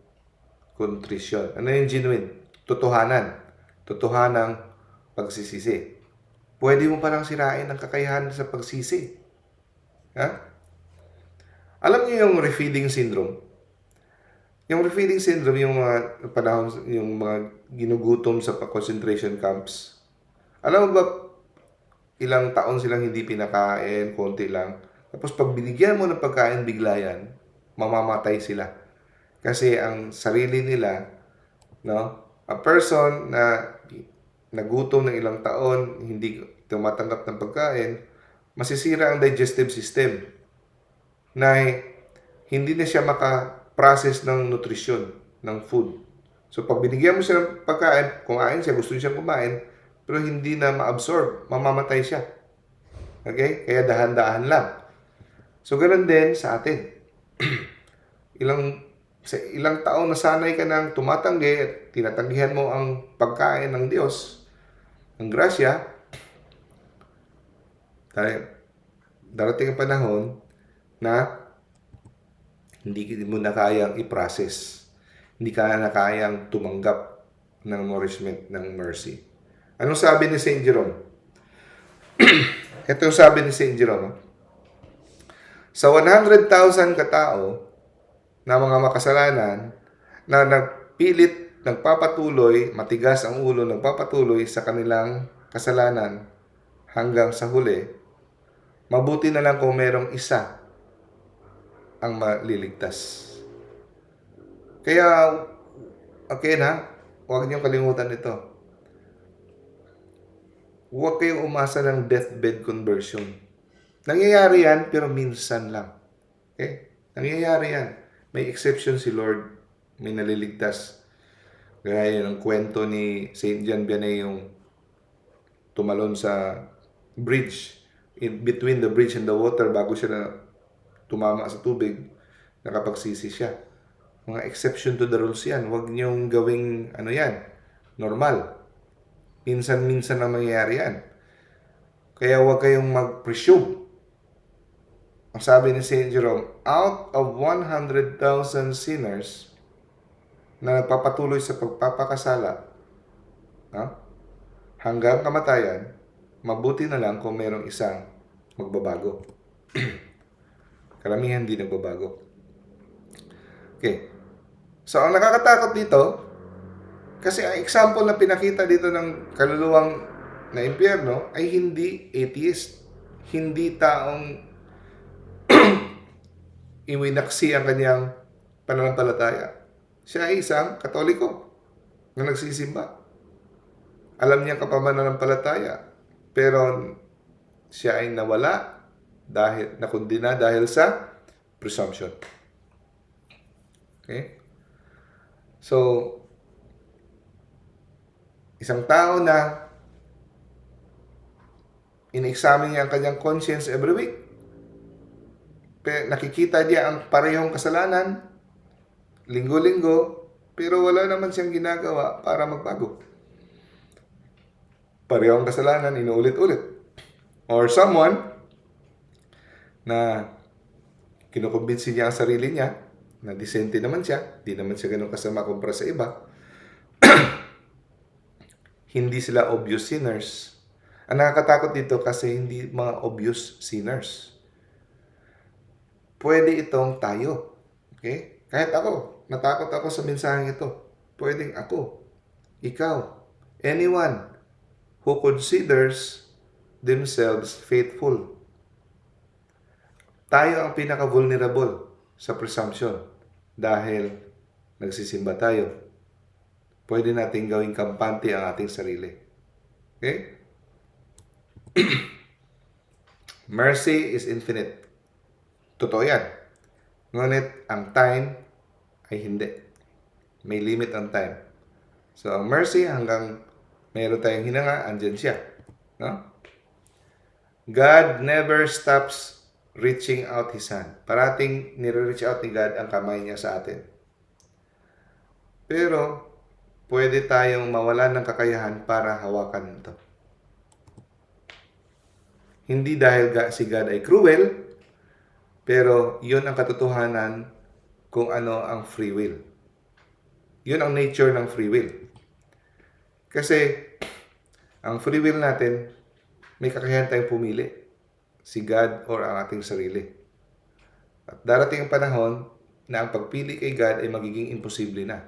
contrition. Ano yung genuine? Totohanang pagsisisi. Pwede mo palang sirain ang kakayahan sa pagsisi. Ha? Alam niyo yung refeeding syndrome? Yung refeeding syndrome, yung mga panahon, yung mga ginugutom sa concentration camps. Alam mo ba, ilang taon silang hindi pinakain, konti lang. Tapos pag binigyan mo ng pagkain, bigla yan, mamamatay sila. Kasi ang sarili nila, no? A person na nagutom ng ilang taon, hindi tumatanggap ng pagkain, masisira ang digestive system na hindi na siya maka-process ng nutrisyon, ng food. So pag binigyan mo siya ng pagkain, kumain siya, gusto niya kumain, pero hindi na ma-absorb, mamamatay siya. Okay? Kaya dahan-dahan lang. So, ganoon din sa atin. Ilang taon na sanay ka nang tumatanggi at tinatanggihan mo ang pagkain ng Diyos, ng grasya, darating ang panahon na hindi mo na kayang i-process. Hindi ka na kayang tumanggap ng nourishment, ng mercy. Anong sabi ni St. Jerome? Ito yung sabi ni St. Jerome. Sa 100,000 katao na mga makasalanan na nagpapatuloy, matigas ang ulo, nagpapatuloy sa kanilang kasalanan hanggang sa huli, mabuti na lang kung merong isa ang maliligtas. Kaya, okay na, huwag niyong kalimutan ito. Huwag kayong umasa ng deathbed conversion. Nangyayari yan, pero minsan lang. Okay? Nangyayari yan. May exception si Lord. May naliligtas. Gaya ng kwento ni St. John Vianney, yung tumalon sa bridge. In between the bridge and the water, bago siya na tumama sa tubig, nakapagsisi siya. Mga exception to the rules yan. Huwag niyong gawing normal. Minsan-minsan na mangyayari yan. Kaya huwag kayong mag-presume. Ang sabi ni St. Jerome, out of 100,000 sinners na nagpapatuloy sa pagpapakasala, hanggang kamatayan, mabuti na lang kung mayroong isang magbabago. Karamihan hindi nagbabago. Okay. So, ang nakakatakot dito, kasi ang example na pinakita dito ng kaluluwang na impyerno ay hindi atheist. Hindi taong iwinaksi ang kanyang pananampalataya. Siya ay isang Katoliko na nagsisimba. Alam niya kapamananampalataya, pero siya ay nawala nakundina dahil sa presumption. Okay? So, isang tao na in-examine niya ang kanyang conscience every week. Nakikita niya ang parehong kasalanan, linggo-linggo, pero wala naman siyang ginagawa para magbago. Parehong kasalanan, inuulit-ulit. Or someone na kinukumbinsi niya ang sarili niya na disente naman siya, di naman siya ganun kasama kumpara sa iba. Hindi sila obvious sinners. Ang nakakatakot dito kasi hindi mga obvious sinners. Pwede itong tayo. Okay? Kahit ako, natakot ako sa mensaheng ito. Pwedeng ako, ikaw, anyone who considers themselves faithful. Tayo ang pinaka-vulnerable sa presumption dahil nagsisimba tayo. Pwede natin gawing kampante ang ating sarili. Okay? Mercy is infinite. Totoo yan. Ngunit ang time ay hindi. May limit ang time. So, ang mercy hanggang mayroon tayong hinanga, andyan siya. No? God never stops reaching out His hand. Parating nire-reach out ni God ang kamay niya sa atin. Pero, pwede tayong mawalan ng kakayahan para hawakan ito. Hindi dahil si God ay cruel, pero yun ang katotohanan kung ano ang free will. Yun ang nature ng free will. Kasi, ang free will natin, may kakayahan tayong pumili. Si God or ang ating sarili. At darating ang panahon na ang pagpili kay God ay magiging imposible na.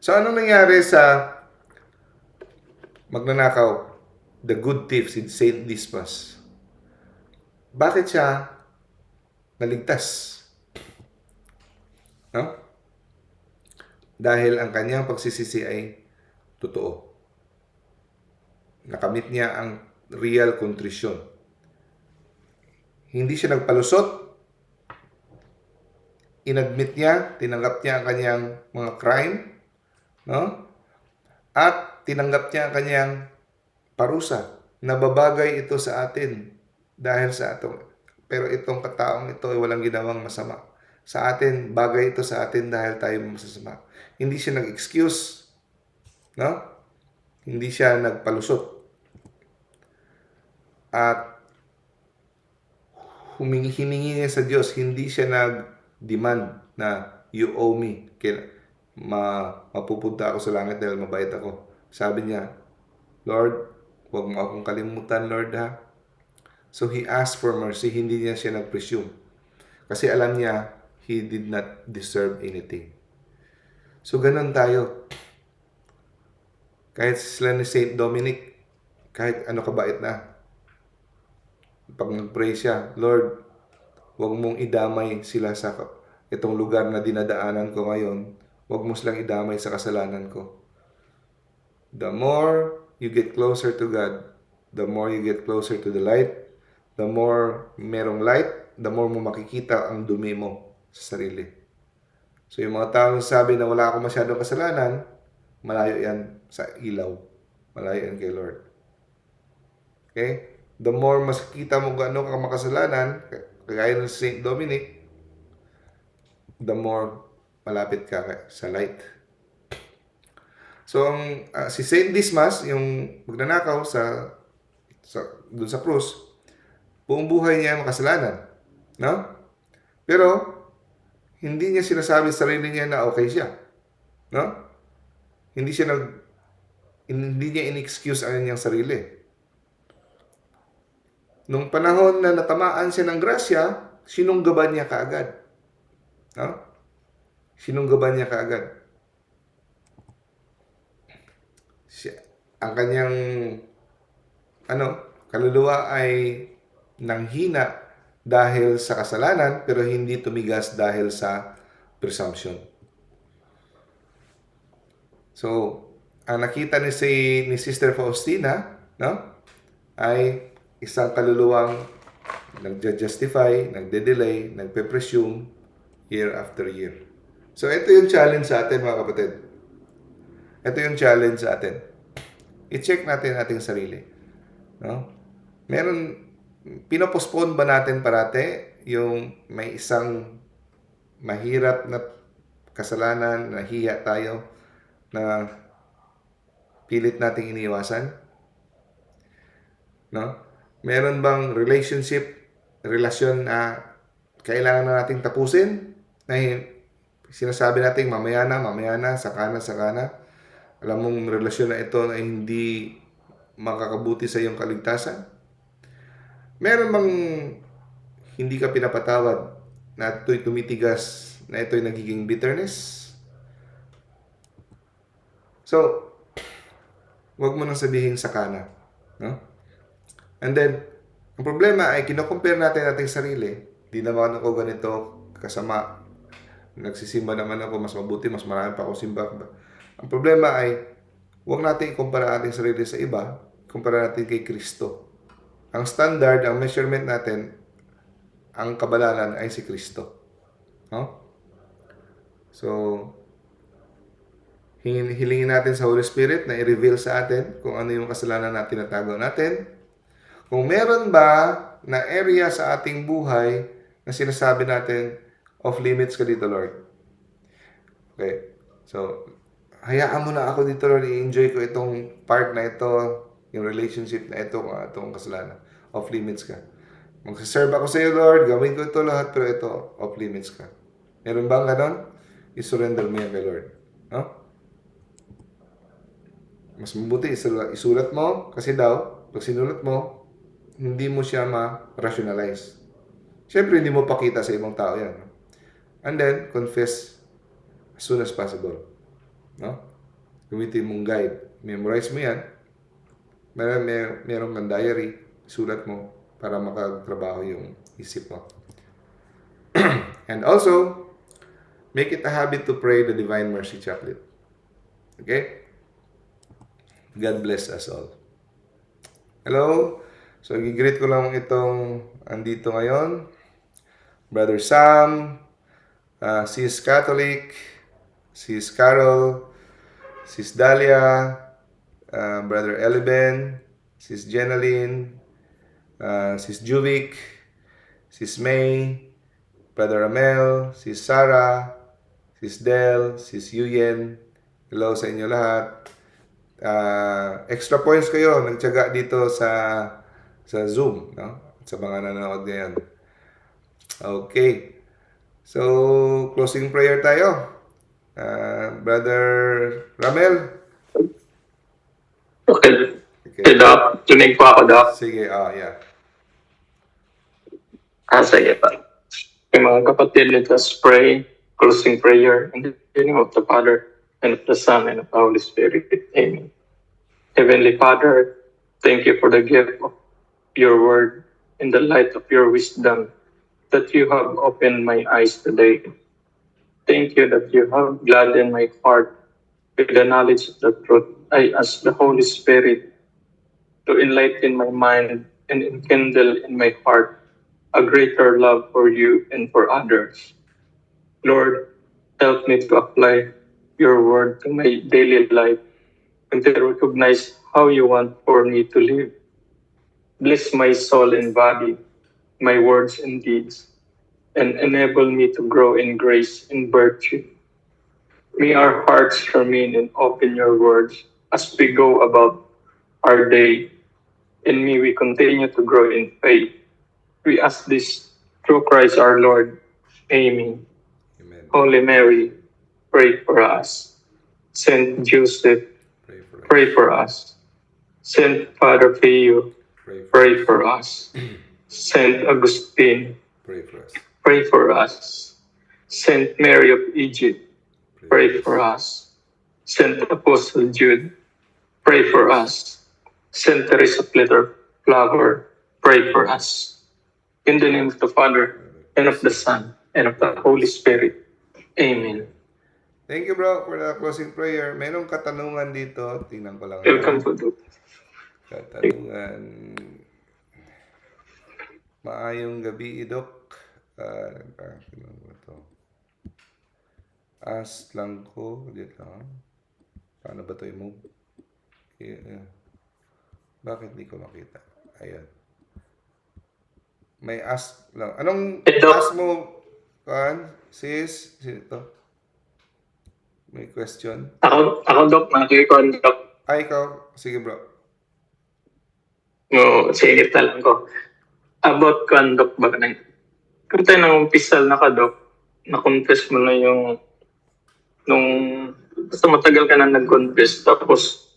So, anong nangyari sa magnanakaw, the good thief, si Saint Dismas? Bakit siya naligtas? No? Dahil ang kanyang pagsisisi ay totoo. Nakamit niya ang real contrition. Hindi siya nagpalusot. Inadmit niya, tinanggap niya ang kanyang mga crime, no? At tinanggap niya ang kanyang parusa. Nababagay ito sa atin dahil sa atong, pero itong kataong ito ay walang ginawang masama. Sa atin, bagay ito sa atin dahil tayo masasama. Hindi siya nag-excuse, no? Hindi siya nagpalusot. At hiningi niya sa Diyos, hindi siya nag-demand na you owe me. Mapupunta ako sa langit dahil mabait ako. Sabi niya, Lord, huwag mo akong kalimutan, Lord, ha? So he asked for mercy. Hindi niya siya nag-presume. Kasi alam niya, he did not deserve anything. So ganun tayo. Kahit sila ni Saint Dominic, kahit ano kabait na, pag nag-pray siya, Lord, huwag mong idamay sila sa itong lugar na dinadaanan ko ngayon. Huwag mo silang idamay sa kasalanan ko. The more you get closer to God, the more you get closer to the light, the more merong light, the more mo makikita ang dumi mo sa sarili. So yung mga taong sabi na wala akong masyadong kasalanan, malayo yan sa ilaw. Malayo yan kay Lord. Okay? The more mas kita mo gaano ka makasalanan, kagaya ng Saint Dominic, the more malapit ka sa light. So, si Saint Dismas, yung magnanakaw doon sa krus, buong buhay niya makasalanan. No? Pero, hindi niya sinasabi sa sarili niya na okay siya. No? Hindi niya in-excuse ang kanyang sarili. Nung panahon na natamaan siya ng grasya, sinunggaban niya kaagad. No? Sinunggaban niya kaagad. Ang kanyang kaluluwa ay nanghina dahil sa kasalanan, pero hindi tumigas dahil sa presumption. So, ang nakita ni Sister Faustina, no, ay isang kaluluwang nagja-justify, nagde-delay, nagpe-presume year after year. So, ito yung challenge sa atin, mga kapatid. Ito yung challenge sa atin. I-check natin ating sarili. No? Meron, pinopostpone ba natin parate yung may isang mahirap na kasalanan, nahiya tayo, na pilit nating iniwasan? No? Meron bang relasyon na kailangan na nating tapusin? Na sinasabi natin mamaya na, saka na. Alam mong relasyon na ito ay hindi makakabuti sa iyong kaligtasan? Meron bang hindi ka pinapatawad na ito'y tumitigas, na ito'y nagiging bitterness? So, wag mo nang sabihin sakana. No? And then, ang problema ay kino-compare natin ating sarili. Di naman ako ganito kasama. Nagsisimba naman ako, mas mabuti, mas marami pa ako simba. Ang problema ay, huwag natin ikumpara ating sarili sa iba, kumpara natin kay Kristo. Ang standard, ang measurement natin, ang kabalalan ay si Kristo. No? So, hilingin natin sa Holy Spirit na i-reveal sa atin kung ano yung kasalanan na tinatago natin. Kung meron ba na area sa ating buhay na sinasabi natin, off limits ka dito, Lord. Okay. So, hayaan mo na ako dito, Lord. I-enjoy ko itong part na ito, yung relationship na ito, itong kasalanan. Off limits ka. Magsaserve ako sa iyo, Lord. Gawin ko ito lahat, pero ito, off limits ka. Meron bang ganon? I-surrender mo yan kay Lord. No? Mas mabuti, isulat mo. Kasi daw, pag sinulat mo, hindi mo siya ma-rationalize. Siyempre, hindi mo pakita sa ibang tao yan. No? And then, confess as soon as possible. No? Gamitin mong guide. Memorize mo yan. Meron kang diary. Sulat mo para makatrabaho yung isip mo. And also, make it a habit to pray the Divine Mercy Chaplet. Okay? God bless us all. Hello? So, gigreet ko lang itong andito ngayon. Brother Sam, Sis Catholic, Sis Carol, Sis Dahlia, Brother Eliben, Sis Jenaline, Sis Juvic, Sis May, Brother Amel, Sis Sarah, Sis Del, Sis Yuyen. Hello sa inyo lahat. Extra points kayo, nagtiyaga dito sa Zoom, no? Sa mga nanonood ngayon. Okay. So, closing prayer tayo. Brother Ramel. Okay. Doc. Tunig po ako, Doc. Sige, yeah. Sige pa. Okay, mga kapatid, let us pray. Closing prayer in the name of the Father, and of the Son, and of the Holy Spirit. Amen. Heavenly Father, thank you for the gift of your word in the light of your wisdom that you have opened my eyes today. Thank you that you have gladdened my heart with the knowledge of the truth. I ask the Holy Spirit to enlighten my mind and enkindle in my heart a greater love for you and for others. Lord, help me to apply your word to my daily life and to recognize how you want for me to live. Bless my soul and body, my words and deeds, and enable me to grow in grace and virtue. May our hearts remain and open your words as we go about our day, and may we continue to grow in faith. We ask this through Christ our Lord. Amen. Amen. Holy Mary, pray for us. Saint Joseph, pray for us. Saint Father Pio, pray for us. Saint Augustine, Pray for us. pray for us. Saint Mary of Egypt, pray for us. Saint Apostle Jude, pray for us. Saint Teresa of Little Flower, pray for us. In the name of the Father, and of the Son, and of the Holy Spirit. Amen. Thank you, bro, for the closing prayer. Mayroong katanungan dito. Tingnan ko lang. Welcome to the Katanungan. Maayong gabi, Idok. Ask lang ko. Dito. Paano ba ito i-move? Bakit di ko makita? Ayan. May ask lang. Anong Eh, Doc, ask mo, sis? Sino to? May question? ako Doc, nakikon Doc. Ikaw. Sige, bro. Singit na lang ko. About kan Doc ba ka na? Kung tayo nang umpisal na ka Doc, na-confess mo na yung nung basta matagal ka na nag-confess tapos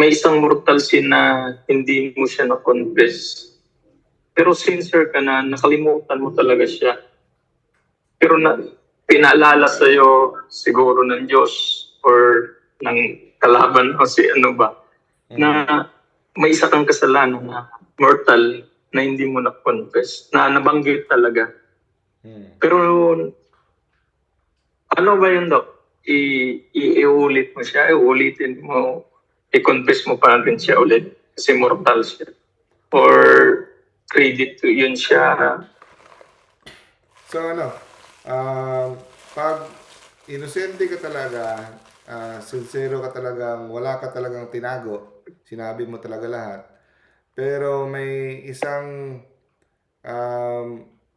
may isang mortal sin na hindi mo siya na-confess. Pero sincere ka na, nakalimutan mo talaga siya. Pero pinaalala sa'yo siguro ng Diyos or ng kalaban o si ano ba, na may isa kang kasalanan na mortal na hindi mo na-confess, na nabanggit talaga. Pero ano ba yun, Doc? Iulit mo siya, iulitin mo, i-confess mo pa rin siya ulit kasi mortal siya. Or credit to yun siya. So, pag inosente ka talaga, sincero ka talagang, wala ka talagang tinago, sinabi mo talaga lahat, pero may isang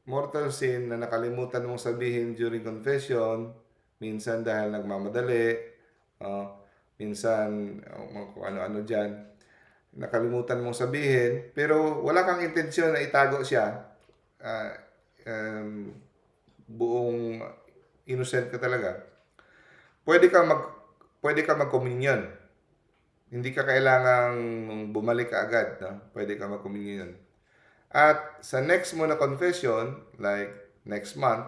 mortal sin na nakalimutan mong sabihin during confession, minsan dahil nagmamadali, minsan kung ano-ano dyan, nakalimutan mong sabihin, pero wala kang intensyon na itago siya, buong innocent ka talaga, pwede ka mag-communion. Hindi ka kailangang bumalik ka agad, no? Pwede ka mag-communion. At sa next mo na confession, like next month,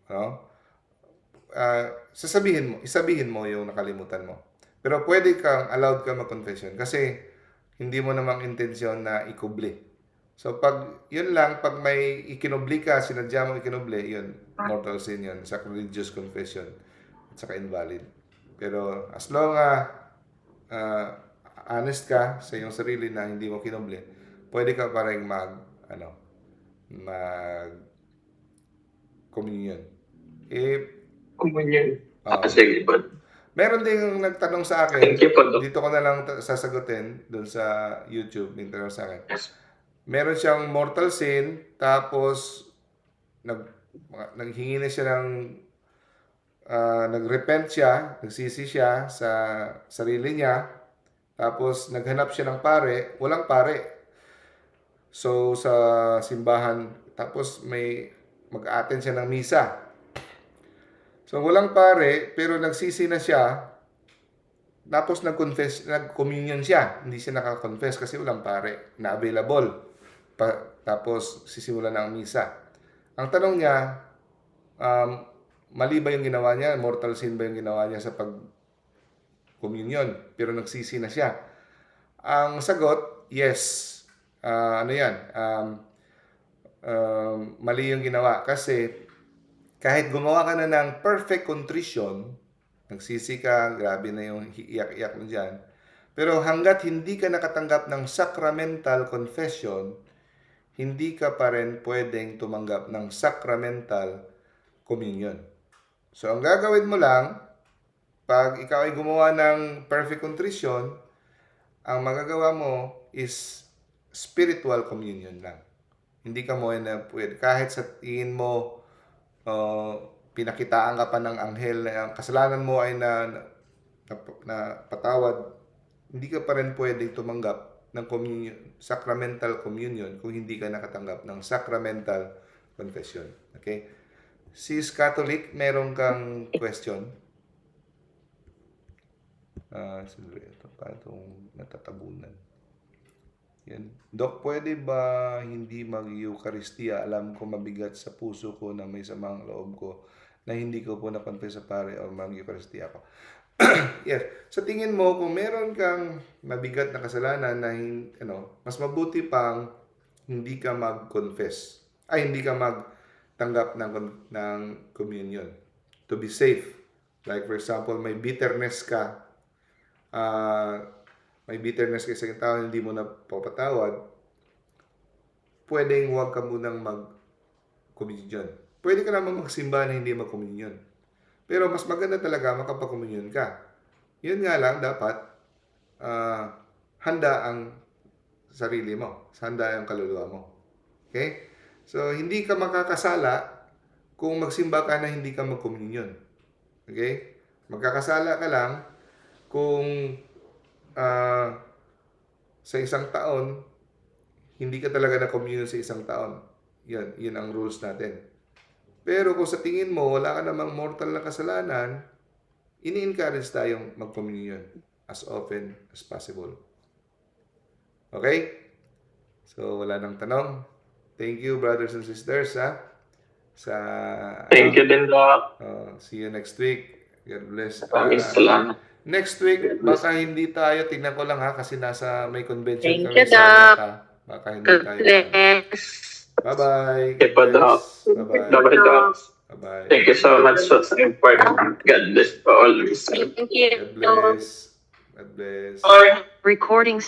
no? Isabihin mo yung nakalimutan mo. Pero allowed ka mag-confession kasi hindi mo namang intensyon na ikubli. So yun lang, pag may ikinubli ka, sinadya mo ikinubli, yun, mortal sin yun, sacrilegious confession, at saka invalid. Pero as long honest ka sa iyong sarili na hindi mo kinubli, pwede ka pa rin mag communion. Communion. Sige, but Meron ding nagtanong sa akin, thank you po, Doc. dito ko na lang sasagutin doon sa YouTube, may tanong sa akin. Yes. Meron siyang mortal sin, tapos naghingi na siya ng nagrepent siya, nagsisi siya sa sarili niya, tapos naghanap siya ng pare, walang pare. So sa simbahan, tapos mag-attend siya ng misa. So walang pare, pero nagsisi na siya, tapos nag-communion siya. Hindi siya naka-confess kasi walang pare na available. Tapos sisimulan na ang misa. Ang tanong niya, mali ba yung ginawa niya? Mortal sin ba yung ginawa niya sa pag-communion? Pero nagsisi na siya. Ang sagot, yes. Mali yung ginawa. Kasi kahit gumawa ka na ng perfect contrition, nagsisi ka, grabe na yung iyak-iyak mo dyan. Pero hanggat hindi ka nakatanggap ng sacramental confession, hindi ka pa rin pwedeng tumanggap ng sacramental communion. So, ang gagawin mo lang, pag ikaw ay gumawa ng perfect contrition, ang magagawa mo is spiritual communion lang. Hindi ka mo na pwede, kahit sa tingin mo, pinakitaan ka pa ng anghel na ang kasalanan mo ay na patawad, hindi ka pa rin pwedeng tumanggap ng sacramental communion kung hindi ka nakatanggap ng sacramental confession. Okay? Sis Catholic, meron kang question? Ito pa itong natatabunan. Yan. Dok, pwede ba hindi mag-Eucharistia? Alam ko mabigat sa puso ko na may samang loob ko na hindi ko po na-confess sa pare o mag-Eucharistia ako. Yes. Sa tingin mo, kung meron kang mabigat na kasalanan na mas mabuti pang hindi ka mag-confess. Hindi ka magtanggap ng communion. To be safe. Like for example, may bitterness ka. Sa isang tao, hindi mo na papatawad, pwedeng huwag ka munang mag-communion. Pwede ka naman magsimba na hindi mag-communion. Pero mas maganda talaga makapag-communion ka. Yun nga lang, dapat handa ang sarili mo. Handa ang kaluluwa mo. Okay? So, hindi ka makakasala kung magsimba ka na hindi ka mag-communion. Okay? Magkakasala ka lang kung sa isang taon, hindi ka talaga na-communion sa isang taon. Yun ang rules natin. Pero kung sa tingin mo, wala ka namang mortal na kasalanan, ini-encourage tayong mag-communion as often as possible. Okay? So, wala nang tanong. Thank you, brothers and sisters, ha? Thank you din, Doc. See you next week. God bless. Maraming salamat. Next week, baka hindi tayo, tingnan ko lang ha, kasi may convention Thank kami you, sa Doc. Mata. Baka hindi God tayo. bless. Bye-bye. Okay po, Doc. Bye-bye. Bye-bye, Doc. Bye-bye. Thank you so much for the important. God bless for always. Thank you. God bless. God bless. Recording